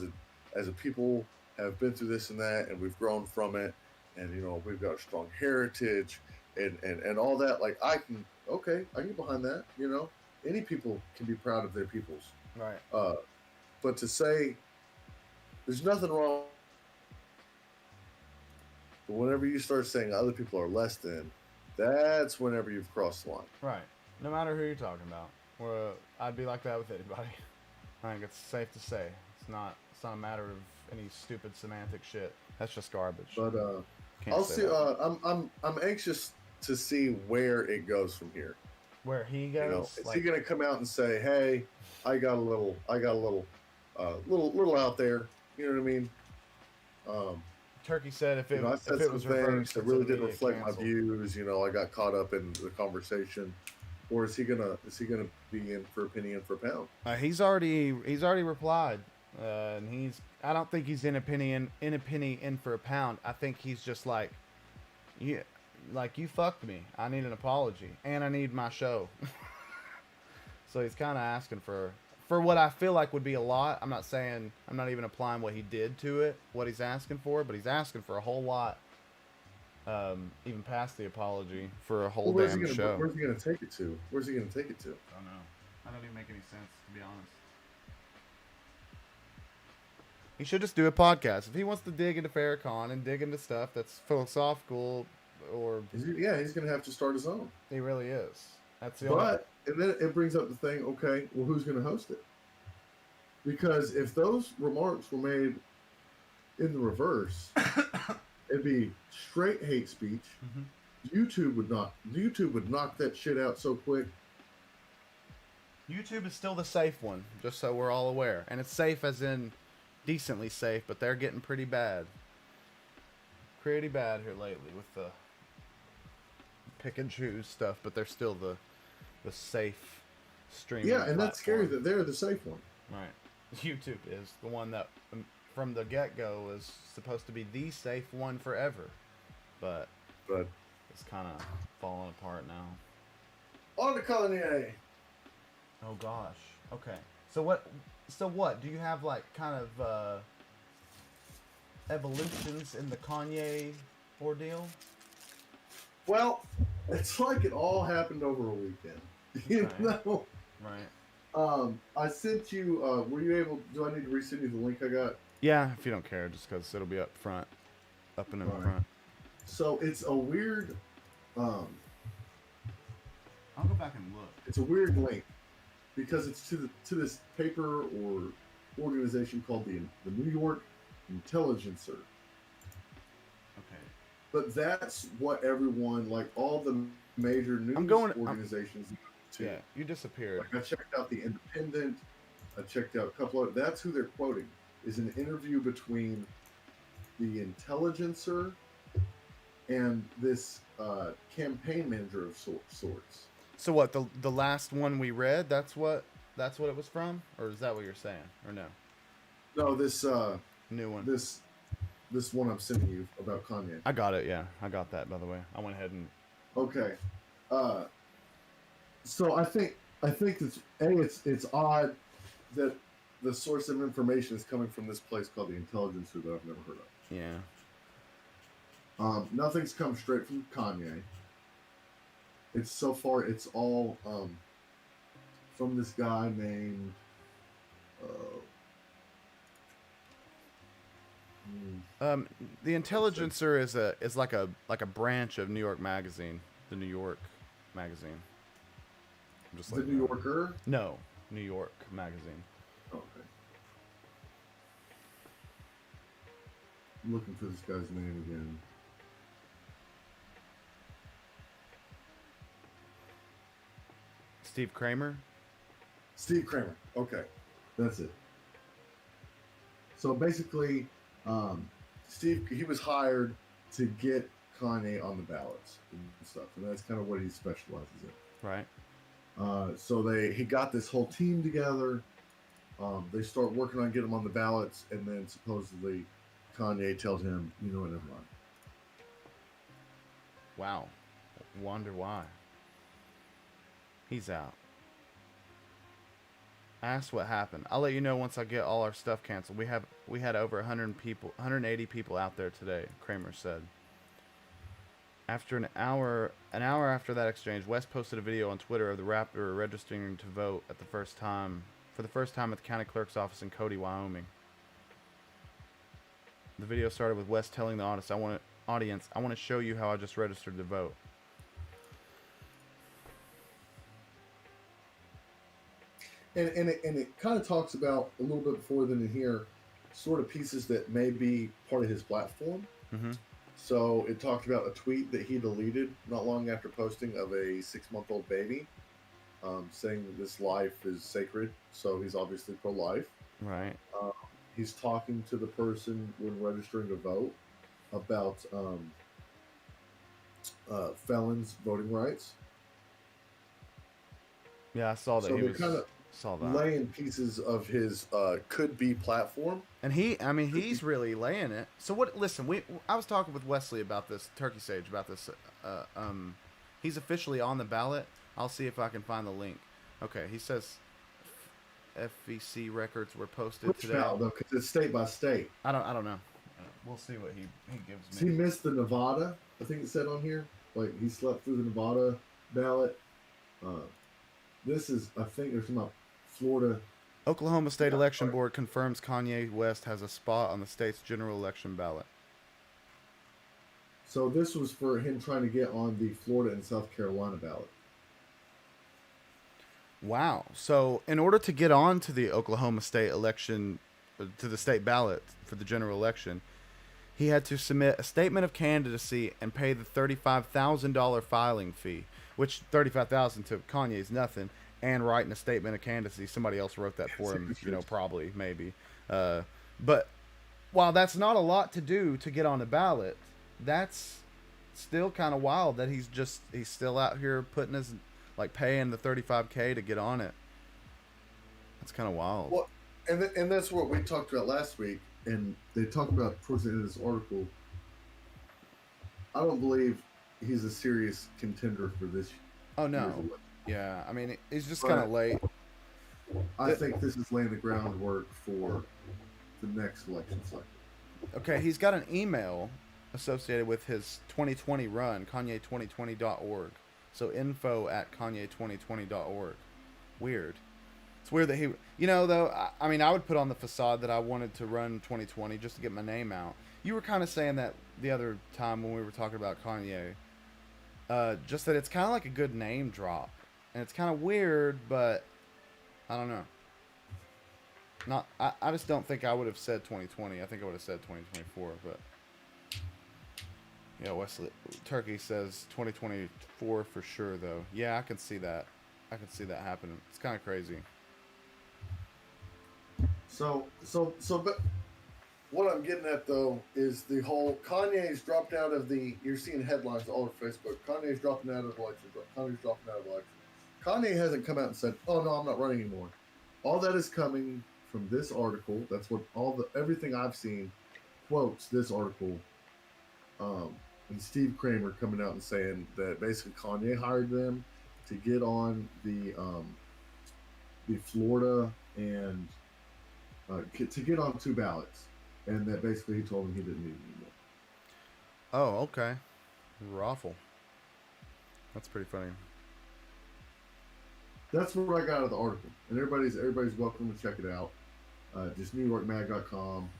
as a people have been through this and that, and we've grown from it, and you know, we've got a strong heritage, and all that. Like, I can get behind that. You know, any people can be proud of their peoples,
right?
But to say there's nothing wrong, but whenever you start saying other people are less than, that's whenever you've crossed the line.
Right. No matter who you're talking about. Well, I'd be like that with anybody. I think it's safe to say it's not a matter of any stupid semantic shit. That's just garbage.
But I'll see. I'm anxious to see where it goes from here.
Where he goes?
You know, is he going to come out and say, "Hey, I got a little out there"? You know what I mean?
Turkey said if it,
I said some
was
things
reversed,
that really didn't reflect my views. You know, I got caught up in the conversation. Or is he gonna be in for a penny in for a pound?
He's already replied, and I don't think he's in a penny in for a pound. I think he's just like, yeah, like, you fucked me. I need an apology, and I need my show. So he's kind of asking for what I feel like would be a lot. I'm not even applying what he did to it, what he's asking for, but he's asking for a whole lot. Even past the apology for a whole damn show.
Where's he gonna take it to?
I don't know. That doesn't even make any sense, to be honest. He should just do a podcast. If he wants to dig into Farrakhan and dig into stuff that's philosophical, or
he's gonna have to start his own.
He really is. That's the
and then it brings up the thing. Okay, well, who's gonna host it? Because if those remarks were made in the reverse. It'd be straight hate speech. Mm-hmm. YouTube would knock that shit out so quick.
YouTube is still the safe one, just so we're all aware. And it's safe as in decently safe, but they're getting pretty bad. Pretty bad here lately with the pick and choose stuff, but they're still the safe streaming
and that's scary that they're the safe one.
Right. YouTube is the one that from the get-go is supposed to be the safe one forever, but it's kind of falling apart now.
On to Kanye.
Oh gosh. Okay. So what? Do you have like kind of evolutions in the Kanye ordeal?
Well, it's like it all happened over a weekend. You know?
Right.
I sent you. Were you able? Do I need to resend you the link I got?
Yeah, if you don't care, just because it'll be up front, up and in front.
So it's a weird.
I'll go back and look.
It's a weird link because it's to this paper or organization called the New York Intelligencer.
Okay.
But that's what everyone, like all the major news organizations.
Yeah, you disappeared.
Like I checked out the Independent. I checked out a couple of. That's who they're quoting. Is an interview between the Intelligencer and this campaign manager of sorts.
So what, the last one we read, that's what it was from? Or is that what you're saying? Or no?
No, this
new one.
This one I'm sending you about Kanye.
I got it, yeah. I got that, by the way. I went ahead and...
Okay. So I think it's odd that the source of information is coming from this place called the Intelligencer that I've never heard of.
Yeah.
Nothing's come straight from Kanye. It's so far it's all from this guy named
The Intelligencer is like a branch of New York Magazine, the New York Magazine. I'm just
the New Yorker.
No, New York Magazine.
Okay. I'm looking for this guy's name again.
Steve Kramer.
Steve Kramer. Okay, that's it. So basically, Steve, he was hired to get Kanye on the ballots and stuff, and that's kind of what he specializes in.
Right.
So he got this whole team together. They start working on getting him on the ballots, and then supposedly Kanye tells him, "You know what? Never mind."
Wow. Wonder why. He's out. Ask what happened. I'll let you know once I get all our stuff canceled. We had over 180 people out there today, Kramer said. After an hour after that exchange, West posted a video on Twitter of the rapper registering to vote for the first time at the county clerk's office in Cody, Wyoming. The video started with West telling the audience, I want to show you how I just registered to vote.
And it kind of talks about a little bit before then in here, sort of pieces that may be part of his platform.
Mm-hmm.
So it talked about a tweet that he deleted not long after posting of a 6-month-old baby, saying that this life is sacred. So he's obviously pro-life.
Right.
He's talking to the person when registering to vote about felons' voting rights.
Yeah, I saw that.
So
He
they're
was
kind of
saw that.
laying pieces of his could-be platform.
And he's really laying it. So what? Listen, I was talking with Wesley about this, Turkey Sage, about this. He's officially on the ballot. I'll see if I can find the link. Okay, he says FEC records were posted
Which
today.
ballot, though, because it's state by state.
I don't know. We'll see what he gives
He
me.
missed the Nevada. I think it said on here, like he slept through the Nevada ballot. This is, I think, there's about Florida.
Oklahoma State Election Board confirms Kanye West has a spot on the state's general election ballot.
So this was for him trying to get on the Florida and South Carolina ballot.
Wow. So in order to get on to the Oklahoma State election, to the state ballot for the general election, he had to submit a statement of candidacy and pay the $35,000 filing fee, which $35,000 to Kanye is nothing, and writing a statement of candidacy. Somebody else wrote that for him, probably, maybe. But while that's not a lot to do to get on the ballot, that's still kind of wild that he's still out here putting his, paying the $35K to get on it. That's kind of wild.
Well, and that's what we talked about last week, and they talk about towards the end of this article. I don't believe he's a serious contender for this.
Oh no, yeah. I mean, he's just kind of late.
I think this is laying the groundwork for the next election cycle.
Okay, he's got an email associated with his 2020 run, Kanye2020.org. So info@Kanye2020.org. Weird. It's weird that he, though, I mean, I would put on the facade that I wanted to run 2020 just to get my name out. You were kind of saying that the other time when we were talking about Kanye, just that it's kind of like a good name drop. And it's kind of weird, but I don't know. I just don't think I would have said 2020. I think I would have said 2024, but yeah, Wesley Turkey says 2024 for sure though. Yeah, I can see that. I can see that happening. It's kind of crazy.
So, but what I'm getting at though is the whole Kanye's dropped out of the. You're seeing headlines all over Facebook. Kanye's dropping out of elections. Kanye's dropping out of elections. Kanye hasn't come out and said, "Oh no, I'm not running anymore." All that is coming from this article. That's what everything I've seen quotes this article. And Steve Kramer coming out and saying that basically Kanye hired them to get on the Florida and to get on 2 ballots, and that basically he told him he didn't need it anymore.
Oh, okay. Raffle. That's pretty funny.
That's what I got out of the article, and everybody's welcome to check it out. Just NewYorkMag.com.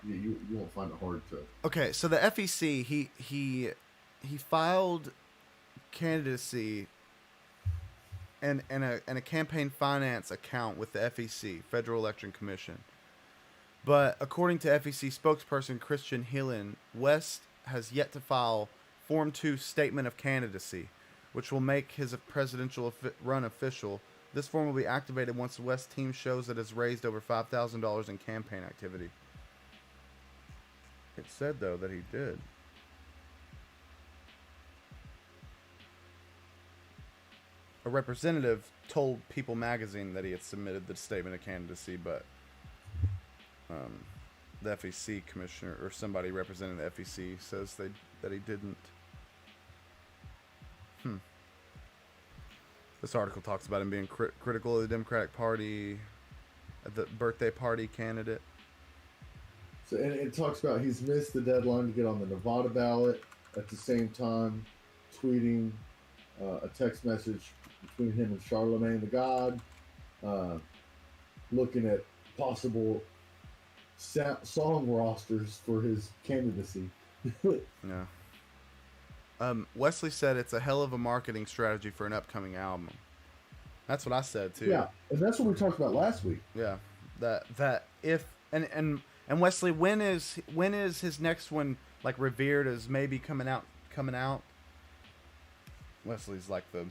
You won't find it hard to.
Okay, so the FEC he filed candidacy and a campaign finance account with the FEC, Federal Election Commission. But according to FEC spokesperson Christian Hillen, West has yet to file Form 2 Statement of Candidacy, which will make his presidential run official. This form will be activated once the West team shows that it's raised over $5,000 in campaign activity. It said, though, that he did. A representative told People magazine that he had submitted the statement of candidacy, but the FEC commissioner or somebody representing the FEC says that he didn't. This article talks about him being critical of the Democratic Party, the birthday party candidate.
So, and it talks about he's missed the deadline to get on the Nevada ballot. At the same time, tweeting a text message between him and Charlemagne the God, looking at possible song rosters for his candidacy.
Yeah. Wesley said it's a hell of a marketing strategy for an upcoming album. That's what I said too.
Yeah, and that's what we talked about last week.
Yeah, that if and Wesley, when is his next one like revered as maybe coming out? Wesley's like I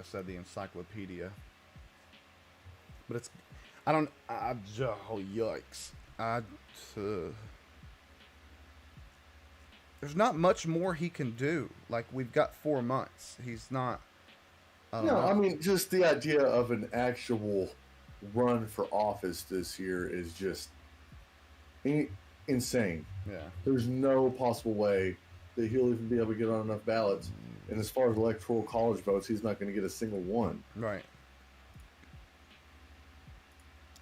said, the encyclopedia. But it's, oh yikes! There's not much more he can do. Like, we've got 4 months. He's not.
I mean, just the idea of an actual run for office this year is just insane.
Yeah.
There's no possible way that he'll even be able to get on enough ballots. And as far as electoral college votes, he's not going to get a single one.
Right.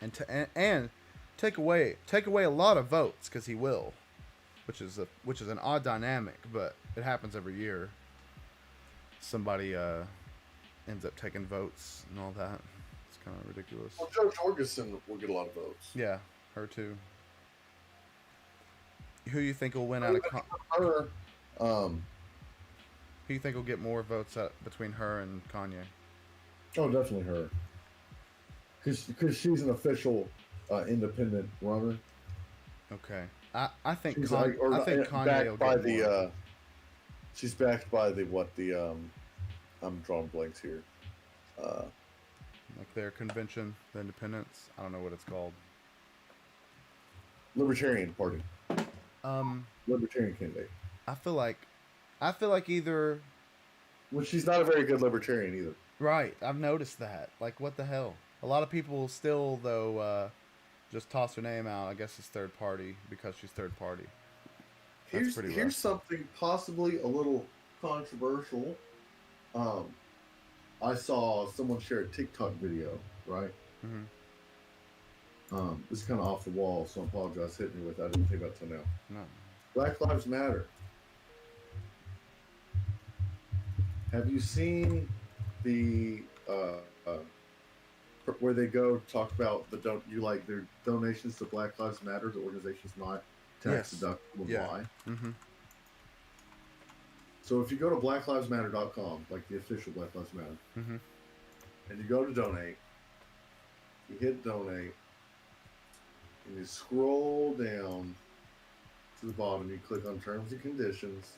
And take away a lot of votes, because he will. Which is an odd dynamic, but it happens every year. Somebody ends up taking votes and all that. It's kind of ridiculous.
Well, Jo Jorgensen will get a lot of votes.
Yeah, her too. Who you think will win out of
her?
Who you think will get more votes between her and Kanye?
Oh, definitely her. Because she's an official independent runner.
Okay. I think
she's
Kanye will get more.
She's backed by I'm drawing blanks here.
Like their convention, the independents. I don't know what it's called.
Libertarian Party. Libertarian candidate.
I feel like either.
Well, she's not a very good libertarian either.
Right, I've noticed that. Like, what the hell? A lot of people still, though, just toss her name out. I guess it's third party because she's third party.
Here's something possibly a little controversial. I saw someone share a TikTok video, right?
Mm-hmm.
This is kind of off the wall, so I apologize hitting me with that. I didn't think about it till now.
No.
Black Lives Matter. Have you seen the where they go talk about their donations to Black Lives Matter? The organization's not tax deductible.
Yeah.
Why?
Mm-hmm.
So if you go to blacklivesmatter.com, like the official Black Lives Matter,
mm-hmm.
and you go to donate, you hit donate, and you scroll down to the bottom, you click on terms and conditions.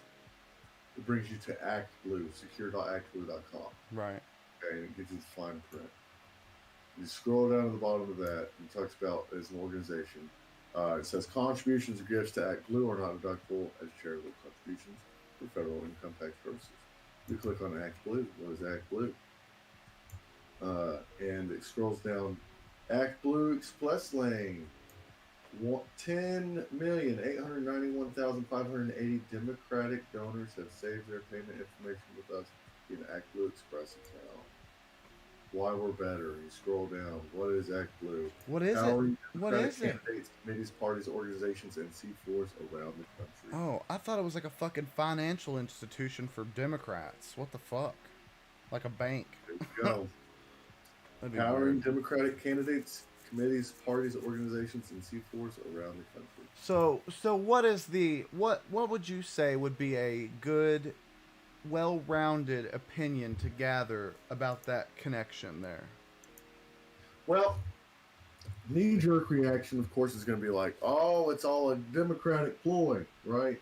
It brings you to ActBlue, secure.actblue.com.
Right.
Okay, and it gives you the fine print. You scroll down to the bottom of that, and it talks about as an organization. It says contributions or gifts to ActBlue are not deductible as charitable contributions for federal income tax purposes. You click on ActBlue. What is ActBlue? And it scrolls down. ActBlue Express Lane. 10,891,580 Democratic donors have saved their payment information with us. looking at Act Blue Express account. Why we're better. You scroll down. What is Act Blue?
What is
Powering
it? What is it?
Candidates, committees, parties, organizations, and C4s around the country.
Oh, I thought it was like a fucking financial institution for Democrats. What the fuck? Like a bank.
There you go. Powering Democratic candidates, committees, parties, organizations, and C4s around the country.
So what is what would you say would be a good, well-rounded opinion to gather about that connection there?
Well, knee-jerk reaction, of course, is going to be like, oh, it's all a Democratic ploy, right?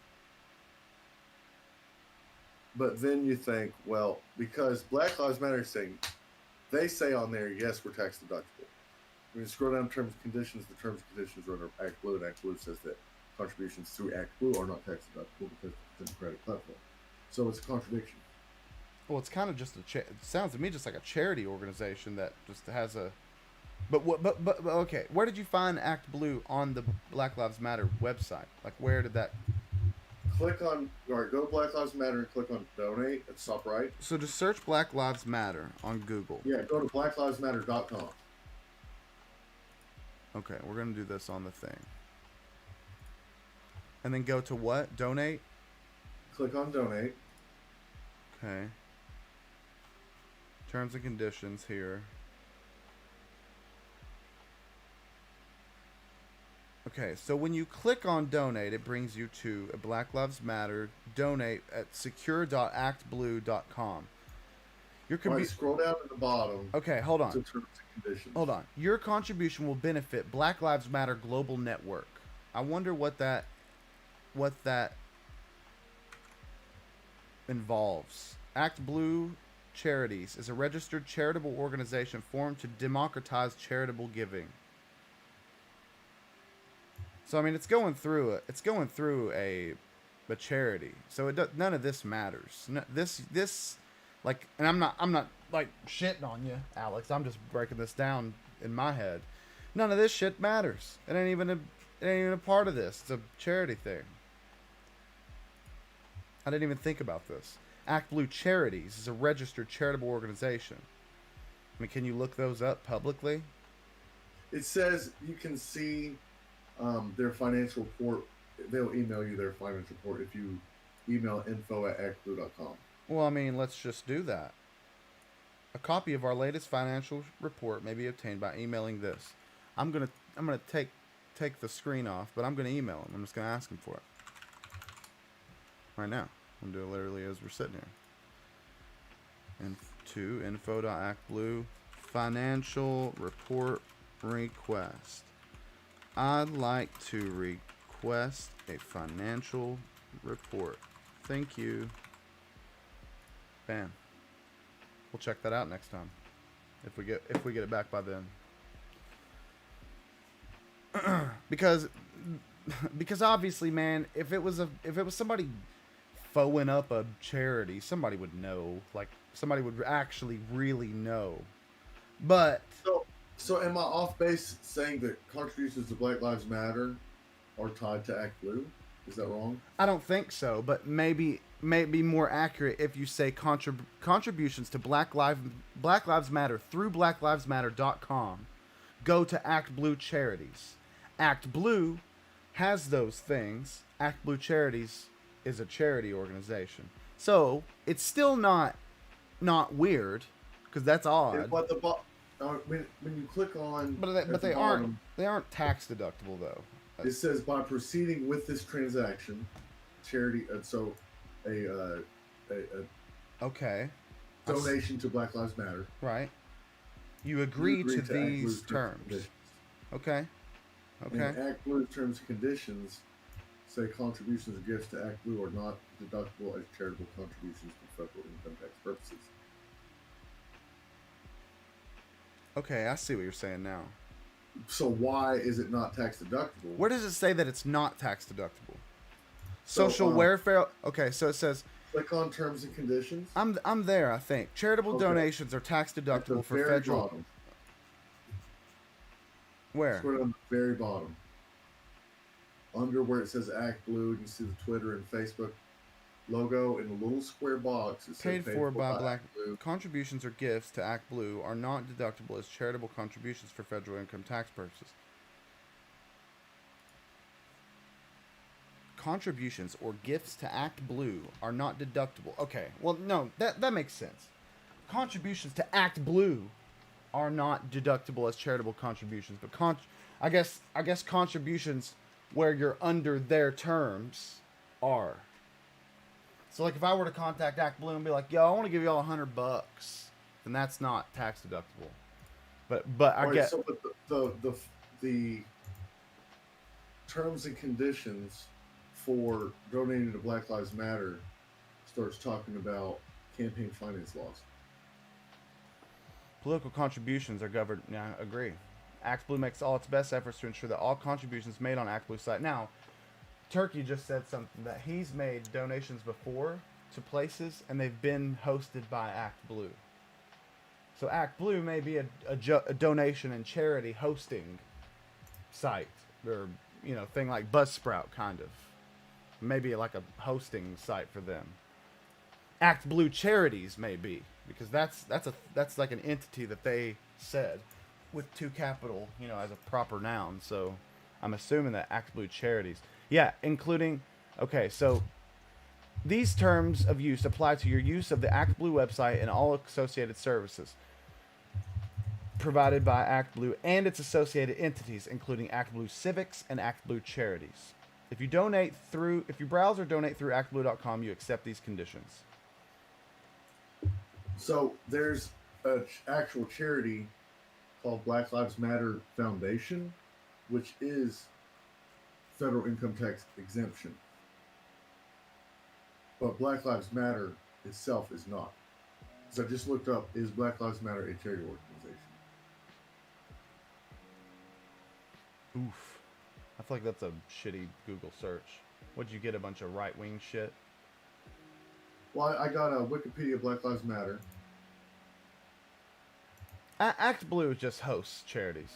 But then you think, well, because Black Lives Matter is saying, they say on there, yes, we're tax deductible. When you scroll down terms and conditions, the terms and conditions are under Act Blue, and Act Blue says that contributions through Act Blue are not tax deductible because it's a Democratic platform. So it's a contradiction.
Well, it's kind of just it sounds to me just like a charity organization that just has a. But okay, where did you find Act Blue on the Black Lives Matter website? Like, where did that?
Click on, or go to Black Lives Matter and click on donate at the top right.
So just search Black Lives Matter on Google.
Yeah, go to blacklivesmatter.com.
Okay, we're going to do this on the thing. And then go to what? Donate?
Click on donate.
Okay. Terms and conditions here. Okay, so when you click on donate, it brings you to a Black Lives Matter donate at secure.actblue.com.
Right, scroll down to the bottom.
Okay, hold on.
To terms and conditions.
Hold on. Your contribution will benefit Black Lives Matter Global Network. I wonder what that involves. Act Blue Charities is a registered charitable organization formed to democratize charitable giving. So I mean, it's going through a charity. So none of this matters. This like, and I'm not like shitting on you, Alex. I'm just breaking this down in my head. None of this shit matters. It ain't even a part of this. It's a charity thing. I didn't even think about this. Act Blue Charities is a registered charitable organization. I mean, can you look those up publicly?
It says you can see their financial report. They'll email you their financial report if you email info@actblue.com.
Well, I mean, let's just do that. A copy of our latest financial report may be obtained by emailing this. I'm gonna take the screen off, but I'm gonna email him. I'm just gonna ask him for it right now. I'm gonna do it literally as we're sitting here. And to info.actblue financial report request. I'd like to request a financial report. Thank you. Bam. We'll check that out next time. If we get it back by then. because obviously, man, if it was somebody foeing up a charity, somebody would know. Like, somebody would actually really know. But
So am I off base saying that contributions to Black Lives Matter are tied to Act Blue? Is that wrong?
I don't think so, but maybe more accurate if you say contributions to Black Lives Matter through blacklivesmatter.com go to Act Blue Charities. Act Blue has those things. Act Blue Charities is a charity organization. So, it's still not weird, because that's odd.
But when you click on,
but they aren't tax deductible though.
It says by proceeding with this transaction, charity. So
okay.
Donation to Black Lives Matter.
Right. You agree to these terms. Okay. Okay.
And Act Blue terms and conditions say contributions or gifts to Act Blue are not deductible as charitable contributions for federal income tax purposes.
Okay, I see what you're saying now.
So why is it not tax deductible?
Where does it say that it's not tax deductible? Social welfare. Okay, so it says.
Click on terms and conditions.
I'm there. I think charitable donations are tax deductible for federal.
Bottom.
Where?
Scroll on the very bottom. Under where it says Act Blue, you see the Twitter and Facebook logo in a little square box. It said
Paid for by Black
Act Blue.
Contributions or gifts to Act Blue are not deductible as charitable contributions for federal income tax purposes. Contributions or gifts to Act Blue are not deductible. Okay, well, no, that makes sense. Contributions to Act Blue are not deductible as charitable contributions, but I guess contributions where you're under their terms are. So, like, if I were to contact Act Blue and be like, "Yo, I want to give you all $100," then that's not tax deductible. But I get
so the terms and conditions for donating to Black Lives Matter starts talking about campaign finance laws.
Political contributions are governed. Yeah, I agree. Act Blue makes all its best efforts to ensure that all contributions made on Act Blue's site. Now, Turkey just said something that he's made donations before to places, and they've been hosted by Act Blue. So Act Blue may be a donation and charity hosting site, or thing like Buzzsprout, kind of. Maybe like a hosting site for them. Act Blue Charities may be, because that's like an entity that they said with 2 capital, as a proper noun. So I'm assuming that Act Blue Charities. Yeah, including, okay, so these terms of use apply to your use of the Act Blue website and all associated services provided by Act Blue and its associated entities, including Act Blue Civics and Act Blue Charities. If you browse or donate through actblue.com, you accept these conditions.
So there's an actual charity called Black Lives Matter Foundation, which is federal income tax exemption. But Black Lives Matter itself is not. So I just looked up, is Black Lives Matter a charity organization?
Oof. I feel like that's a shitty Google search. What'd you get, a bunch of right-wing shit?
Well, I got a Wikipedia Black Lives Matter.
Act Blue just hosts charities.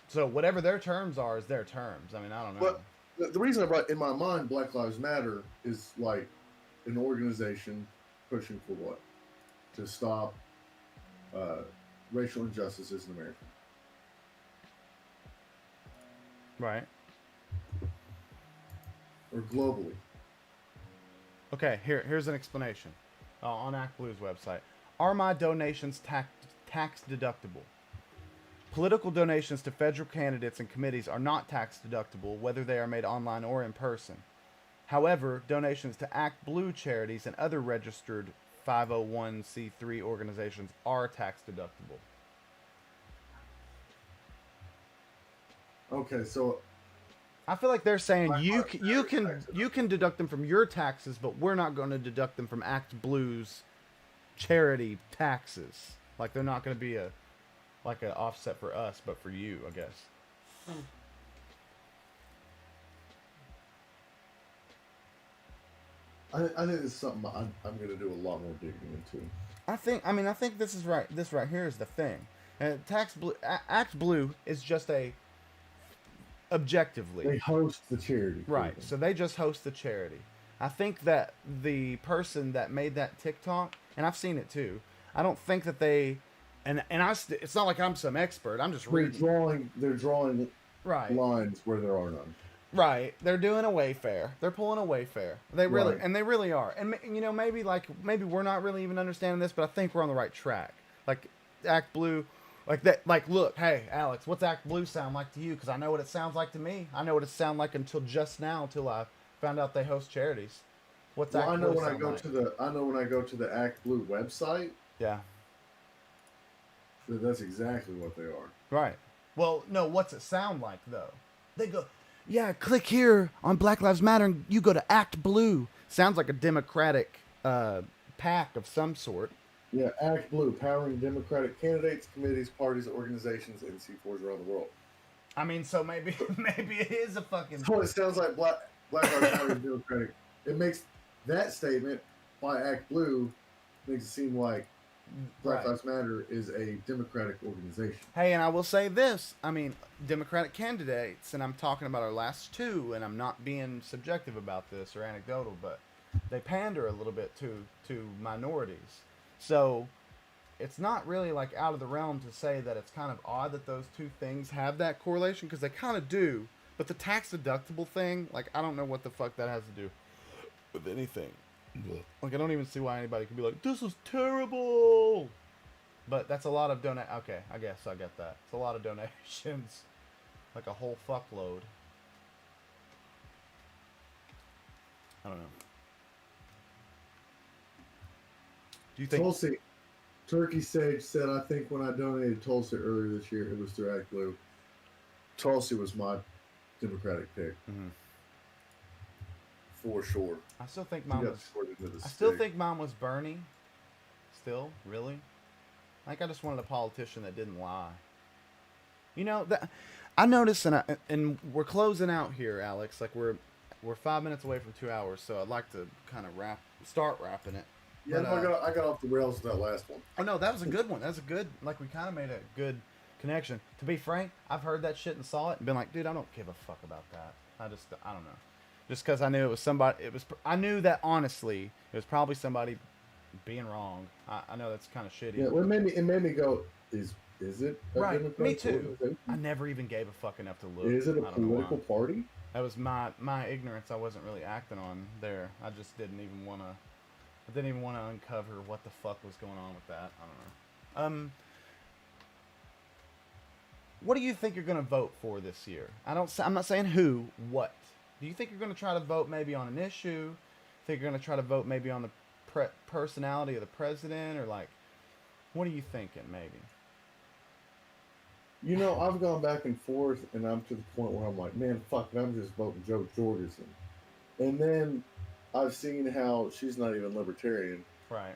So whatever their terms are is their terms. I mean, I don't know.
But the reason I brought in my mind Black Lives Matter is like an organization pushing for what? To stop racial injustices in America.
Right.
Or globally.
Okay, here's an explanation. On Act Blue's website. Are my donations tax deductible? Political donations to federal candidates and committees are not tax deductible, whether they are made online or in person. However, donations to Act Blue charities and other registered 501c3 organizations are tax deductible.
Okay, so
I feel like they're saying you can deduct them from your taxes, but we're not going to deduct them from Act Blue's charity taxes. Like they're not going to be an offset for us, but for you, I guess.
I think this is something I'm going to do a lot more digging into.
I think this is right. This right here is the thing. Act Blue is just objectively.
They host the charity.
Right. So they just host the charity. I think that the person that made that TikTok, and I've seen it too, I don't think that they, it's not like I'm some expert. I'm just reading.
They're drawing
right
lines where there are none.
Right. They're doing a Wayfair. They're pulling a Wayfair. They really are. And maybe we're not really even understanding this, but I think we're on the right track. Like Act Blue. Like that, look, hey, Alex, what's Act Blue sound like to you? Because I know what it sounds like to me. I know what it sounds like until just now, until I found out they host charities. What's Act Blue sound like?
I know when I go to the Act Blue website.
Yeah.
That's exactly what they are.
Right. Well, no, what's it sound like, though? They go, yeah, click here on Black Lives Matter, and you go to Act Blue. Sounds like a Democratic PAC of some sort.
Yeah, Act Blue, powering Democratic candidates, committees, parties, organizations, and C4s around the world.
I mean, so maybe it is a fucking...
So it sounds like Black Lives Matter is Democratic. It makes that statement by Act Blue makes it seem like Black Lives Matter is a Democratic organization.
Hey, and I will say this. I mean, Democratic candidates, and I'm talking about our last two, and I'm not being subjective about this or anecdotal, but they pander a little bit to minorities. So it's not really like out of the realm to say that it's kind of odd that those two things have that correlation, because they kind of do. But the tax deductible thing, like, I don't know what the fuck that has to do with anything. Like, I don't even see why anybody could be like, this is terrible. But that's a lot of Okay, I guess I get that. It's a lot of donations. Like a whole fuckload. I don't know. Do you think...
Tulsi, Turkey Sage said, I think when I donated Tulsi earlier this year, it was through Act Blue. Tulsi was my Democratic pick. Mm-hmm. For sure.
I still think mine was Bernie. Still, really. Like, I just wanted a politician that didn't lie. You know, that I noticed, and we're closing out here, Alex. Like, we're 5 minutes away from 2 hours, so I'd like to kind of start wrapping it.
Yeah, but, I got off the rails with that last one.
Oh no, that was a good one. That was a good, like, we kind of made a good connection. To be frank, I've heard that shit and saw it and been like, dude, I don't give a fuck about that. I don't know. Just because I knew it was somebody, I knew that honestly, it was probably somebody being wrong. I know that's kind of shitty.
Yeah, well, it made me go, is it a
right? Me
Democratic
too.
organization?
I never even gave a fuck enough to look.
Is it a political party?
That was my ignorance. I wasn't really acting on there. I just didn't even want to uncover what the fuck was going on with that. I don't know. What do you think you're going to vote for this year? I'm not saying who, what. Do you think you're going to try to vote maybe on an issue? Think you're going to try to vote maybe on the personality of the president, or like, what are you thinking maybe?
You know, I've gone back and forth, and I'm to the point where I'm like, man, fuck it, I'm just voting Joe Jorgensen. And then I've seen how she's not even libertarian.
Right.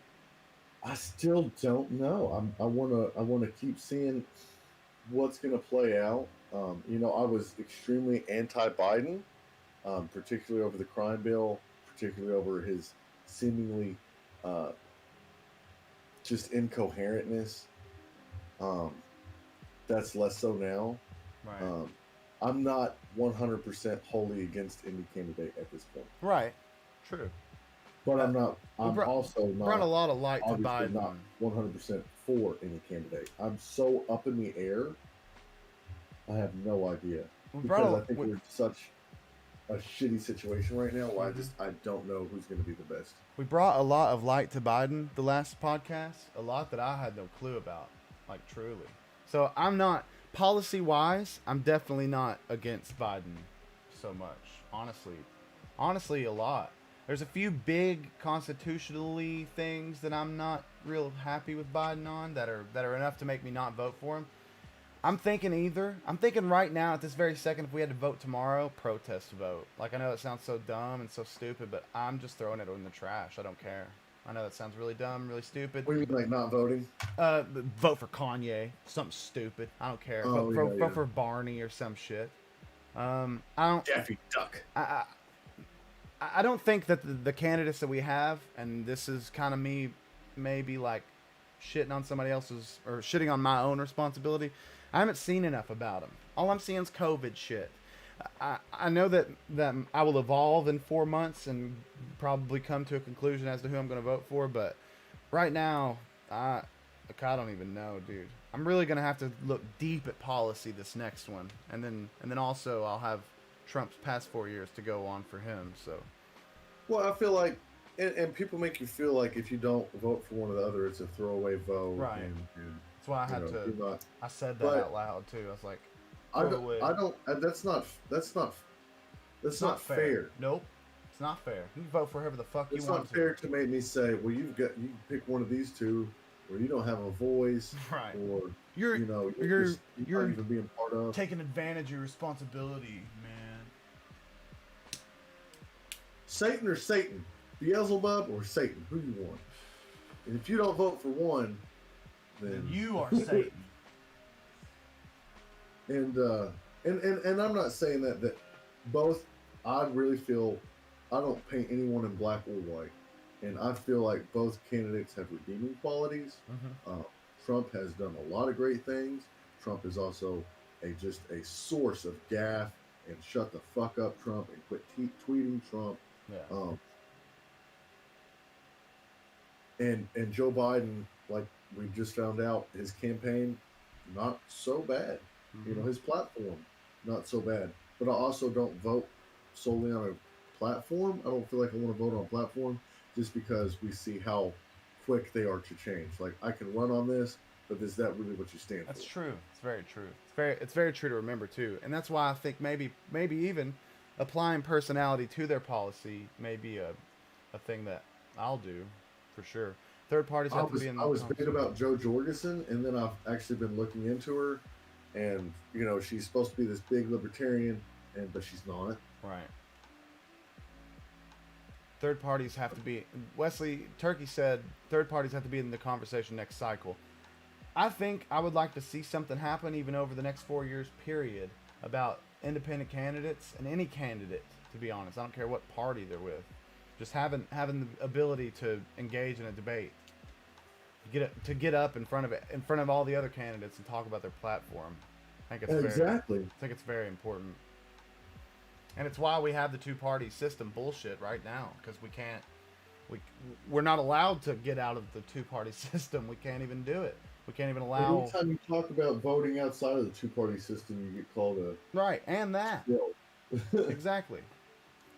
I still don't know. I wanna keep seeing what's gonna play out. You know, I was extremely anti-Biden, particularly over the crime bill, particularly over his seemingly just incoherentness. That's less so now.
Right.
I'm not 100% wholly against any candidate at this point.
Right. True.
But I'm also not.
Brought a lot of light to Biden.
Not 100% for any candidate. I'm so up in the air. I have no idea, because I think we're in such a shitty situation right now. Where I don't know who's going to be the best.
We brought a lot of light to Biden the last podcast. A lot that I had no clue about, like, truly. So I'm not, policy-wise, I'm definitely not against Biden so much. Honestly, a lot. There's a few big constitutionally things that I'm not real happy with Biden on that are enough to make me not vote for him. I'm thinking right now at this very second, if we had to vote tomorrow, protest vote. Like, I know it sounds so dumb and so stupid, but I'm just throwing it in the trash. I don't care. I know that sounds really dumb, really stupid.
What do you mean, like not voting?
Vote for Kanye. Something stupid. I don't care. Vote for Barney or some shit. I don't.
Daffy Duck.
I don't think that the candidates that we have, and this is kind of me maybe like shitting on somebody else's, or shitting on my own responsibility. I haven't seen enough about them. All I'm seeing is COVID shit. I know that I will evolve in 4 months and probably come to a conclusion as to who I'm going to vote for, but right now, I don't even know, dude. I'm really going to have to look deep at policy this next one, and then also I'll have Trump's past 4 years to go on for him. So,
well, I feel like, and people make you feel like if you don't vote for one or the other, it's a throwaway vote.
Right.
And
that's why I had to. I said that out loud too. I was like,
I don't. That's not fair.
Nope, it's not fair. You can vote for whoever the fuck you want.
It's not fair to make me say, well, you can pick one of these two, or you don't have a voice,
right?
Or
you're
not even being part of,
taking advantage of your responsibility, man.
Satan or Satan, Beelzebub or Satan, who you want? And if you don't vote for one, then
you are Satan.
And I'm not saying that both. I really feel I don't paint anyone in black or white. and I feel like both candidates have redeeming qualities. Trump has done a lot of great things. Trump is also just a source of gaffe and shut the fuck up Trump and quit tweeting Trump.
Yeah.
And Joe Biden, like we just found out, his campaign not so bad. You know, his platform not so bad. But I also don't vote solely on a platform. I don't feel like I want to vote on a platform just because we see how quick they are to change. Like, I can run on this, but is that really what you stand
That's
for?
true. It's very true. It's very true to remember too, and that's why I think maybe even applying personality to their policy may be a thing that I'll do for sure. Third parties have to be in the
I was big about Joe Jorgensen, and then I've actually been looking into her, and you know, she's supposed to be this big libertarian, but she's not.
Right. Third parties have to be. Wesley Turkey said third parties have to be in the conversation next cycle. I think I would like to see something happen even over the next 4 years period about independent candidates and any candidate, to be honest. I don't care what party they're with. Just having the ability to engage in a debate. Get up in front of all the other candidates and talk about their platform. I think it's very important. And it's why we have the two-party system bullshit right now, because we're not allowed to get out of the two-party system. We can't even do it. We can't even allow.
Anytime you talk about voting outside of the two-party system, you get called a
right, and that exactly.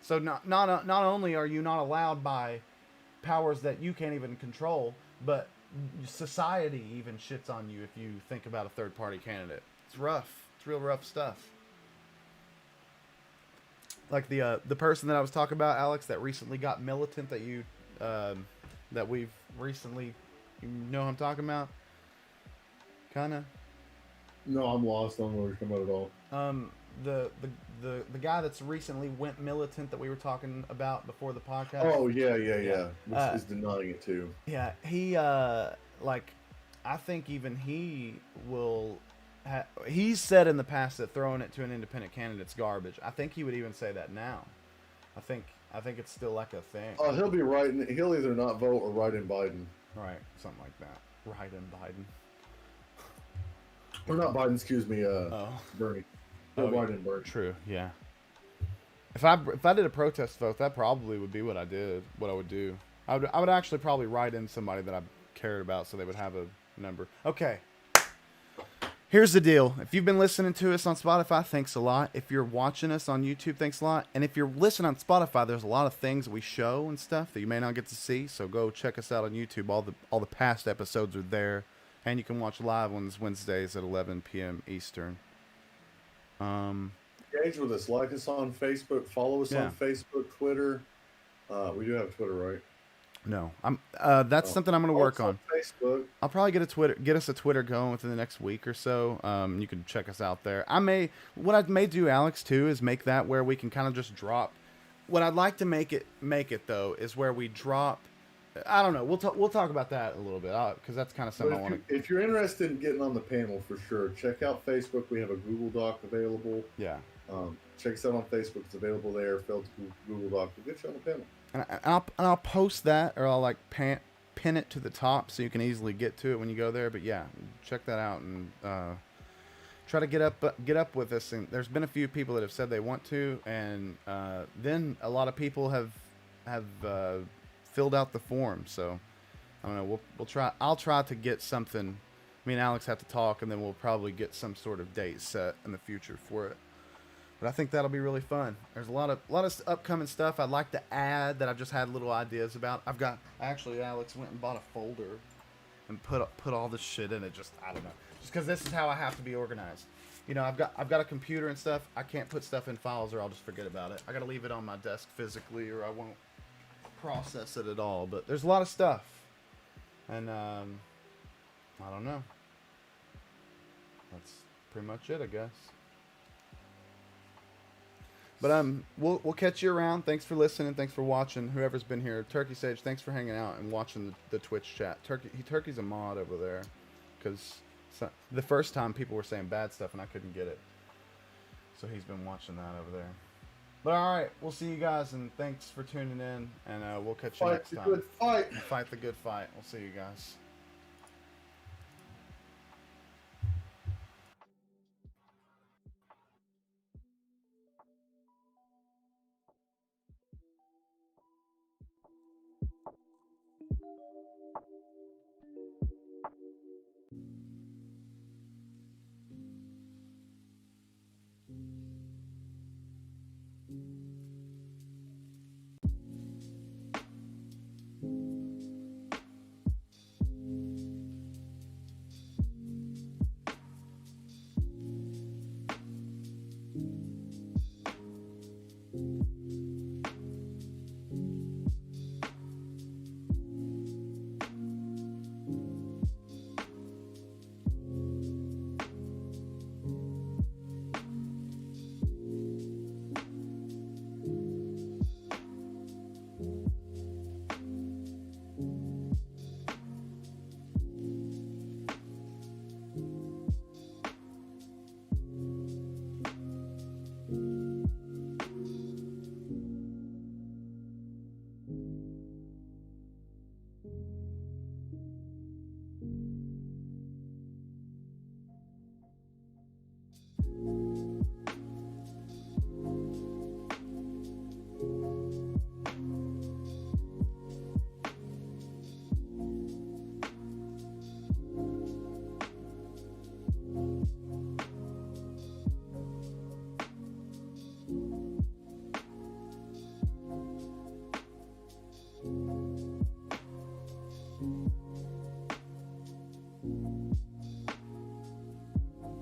So not only are you not allowed by powers that you can't even control, but society even shits on you if you think about a third-party candidate. It's rough. It's real rough stuff. Like the person that I was talking about, Alex, that recently got militant, that we've recently, you know who I'm talking about? Kinda.
No, I'm lost. I don't know where you're talking about at all.
The guy that's recently went militant that we were talking about before the podcast.
Oh yeah. Which is denying it too.
Yeah, he I think even he will. He's said in the past that throwing it to an independent candidate's garbage. I think he would even say that now. I think it's still like a thing.
Oh, he'll be writing. He'll either not vote or write in Biden.
Right, something like that. Write in Biden.
Or not Biden, excuse me. Bernie. He'll write in Bernie.
True. Yeah. If I did a protest vote, that probably would be what I did. What I would do. I would actually probably write in somebody that I cared about, so they would have a number. Okay. Here's the deal. If you've been listening to us on Spotify, thanks a lot. If you're watching us on YouTube, thanks a lot. And if you're listening on Spotify, there's a lot of things we show and stuff that you may not get to see. So go check us out on YouTube. All the past episodes are there. And you can watch live ones Wednesdays at 11 p.m. Eastern.
Engage with us. Like us on Facebook. Follow us on Facebook, Twitter. We do have Twitter, right?
No, that's something I'm going to work on.
Facebook.
I'll probably get us a Twitter going within the next week or so. You can check us out there. What I may do, Alex, too, is make that where we can kind of just drop. What I'd like to make it though is where we drop. I don't know. We'll talk about that a little bit because that's kind of something I want to.
If you're interested in getting on the panel, for sure, check out Facebook. We have a Google Doc available.
Yeah.
Check us out on Facebook. It's available there. Fill to Google Doc. We'll get you on the panel.
And I'll post that, or I'll like pin it to the top so you can easily get to it when you go there. But yeah, check that out and try to get up with us. And there's been a few people that have said they want to, and then a lot of people have filled out the form. So I don't know. We'll try. I'll try to get something. Me and Alex have to talk, and then we'll probably get some sort of date set in the future for it. But I think that'll be really fun. There's a lot of upcoming stuff I'd like to add that I've just had little ideas about. Alex went and bought a folder and put all this shit in it. Just I don't know. Just because this is how I have to be organized. You know, I've got a computer and stuff. I can't put stuff in files or I'll just forget about it. I got to leave it on my desk physically or I won't process it at all. But there's a lot of stuff, and I don't know. That's pretty much it, I guess. But we'll catch you around. Thanks for listening. Thanks for watching. Whoever's been here, Turkey Sage. Thanks for hanging out and watching the Twitch chat. Turkey's a mod over there, because the first time people were saying bad stuff and I couldn't get it, so he's been watching that over there. But all right, we'll see you guys, and thanks for tuning in, and we'll catch you next time.
Fight the good fight.
Fight the good fight. We'll see you guys.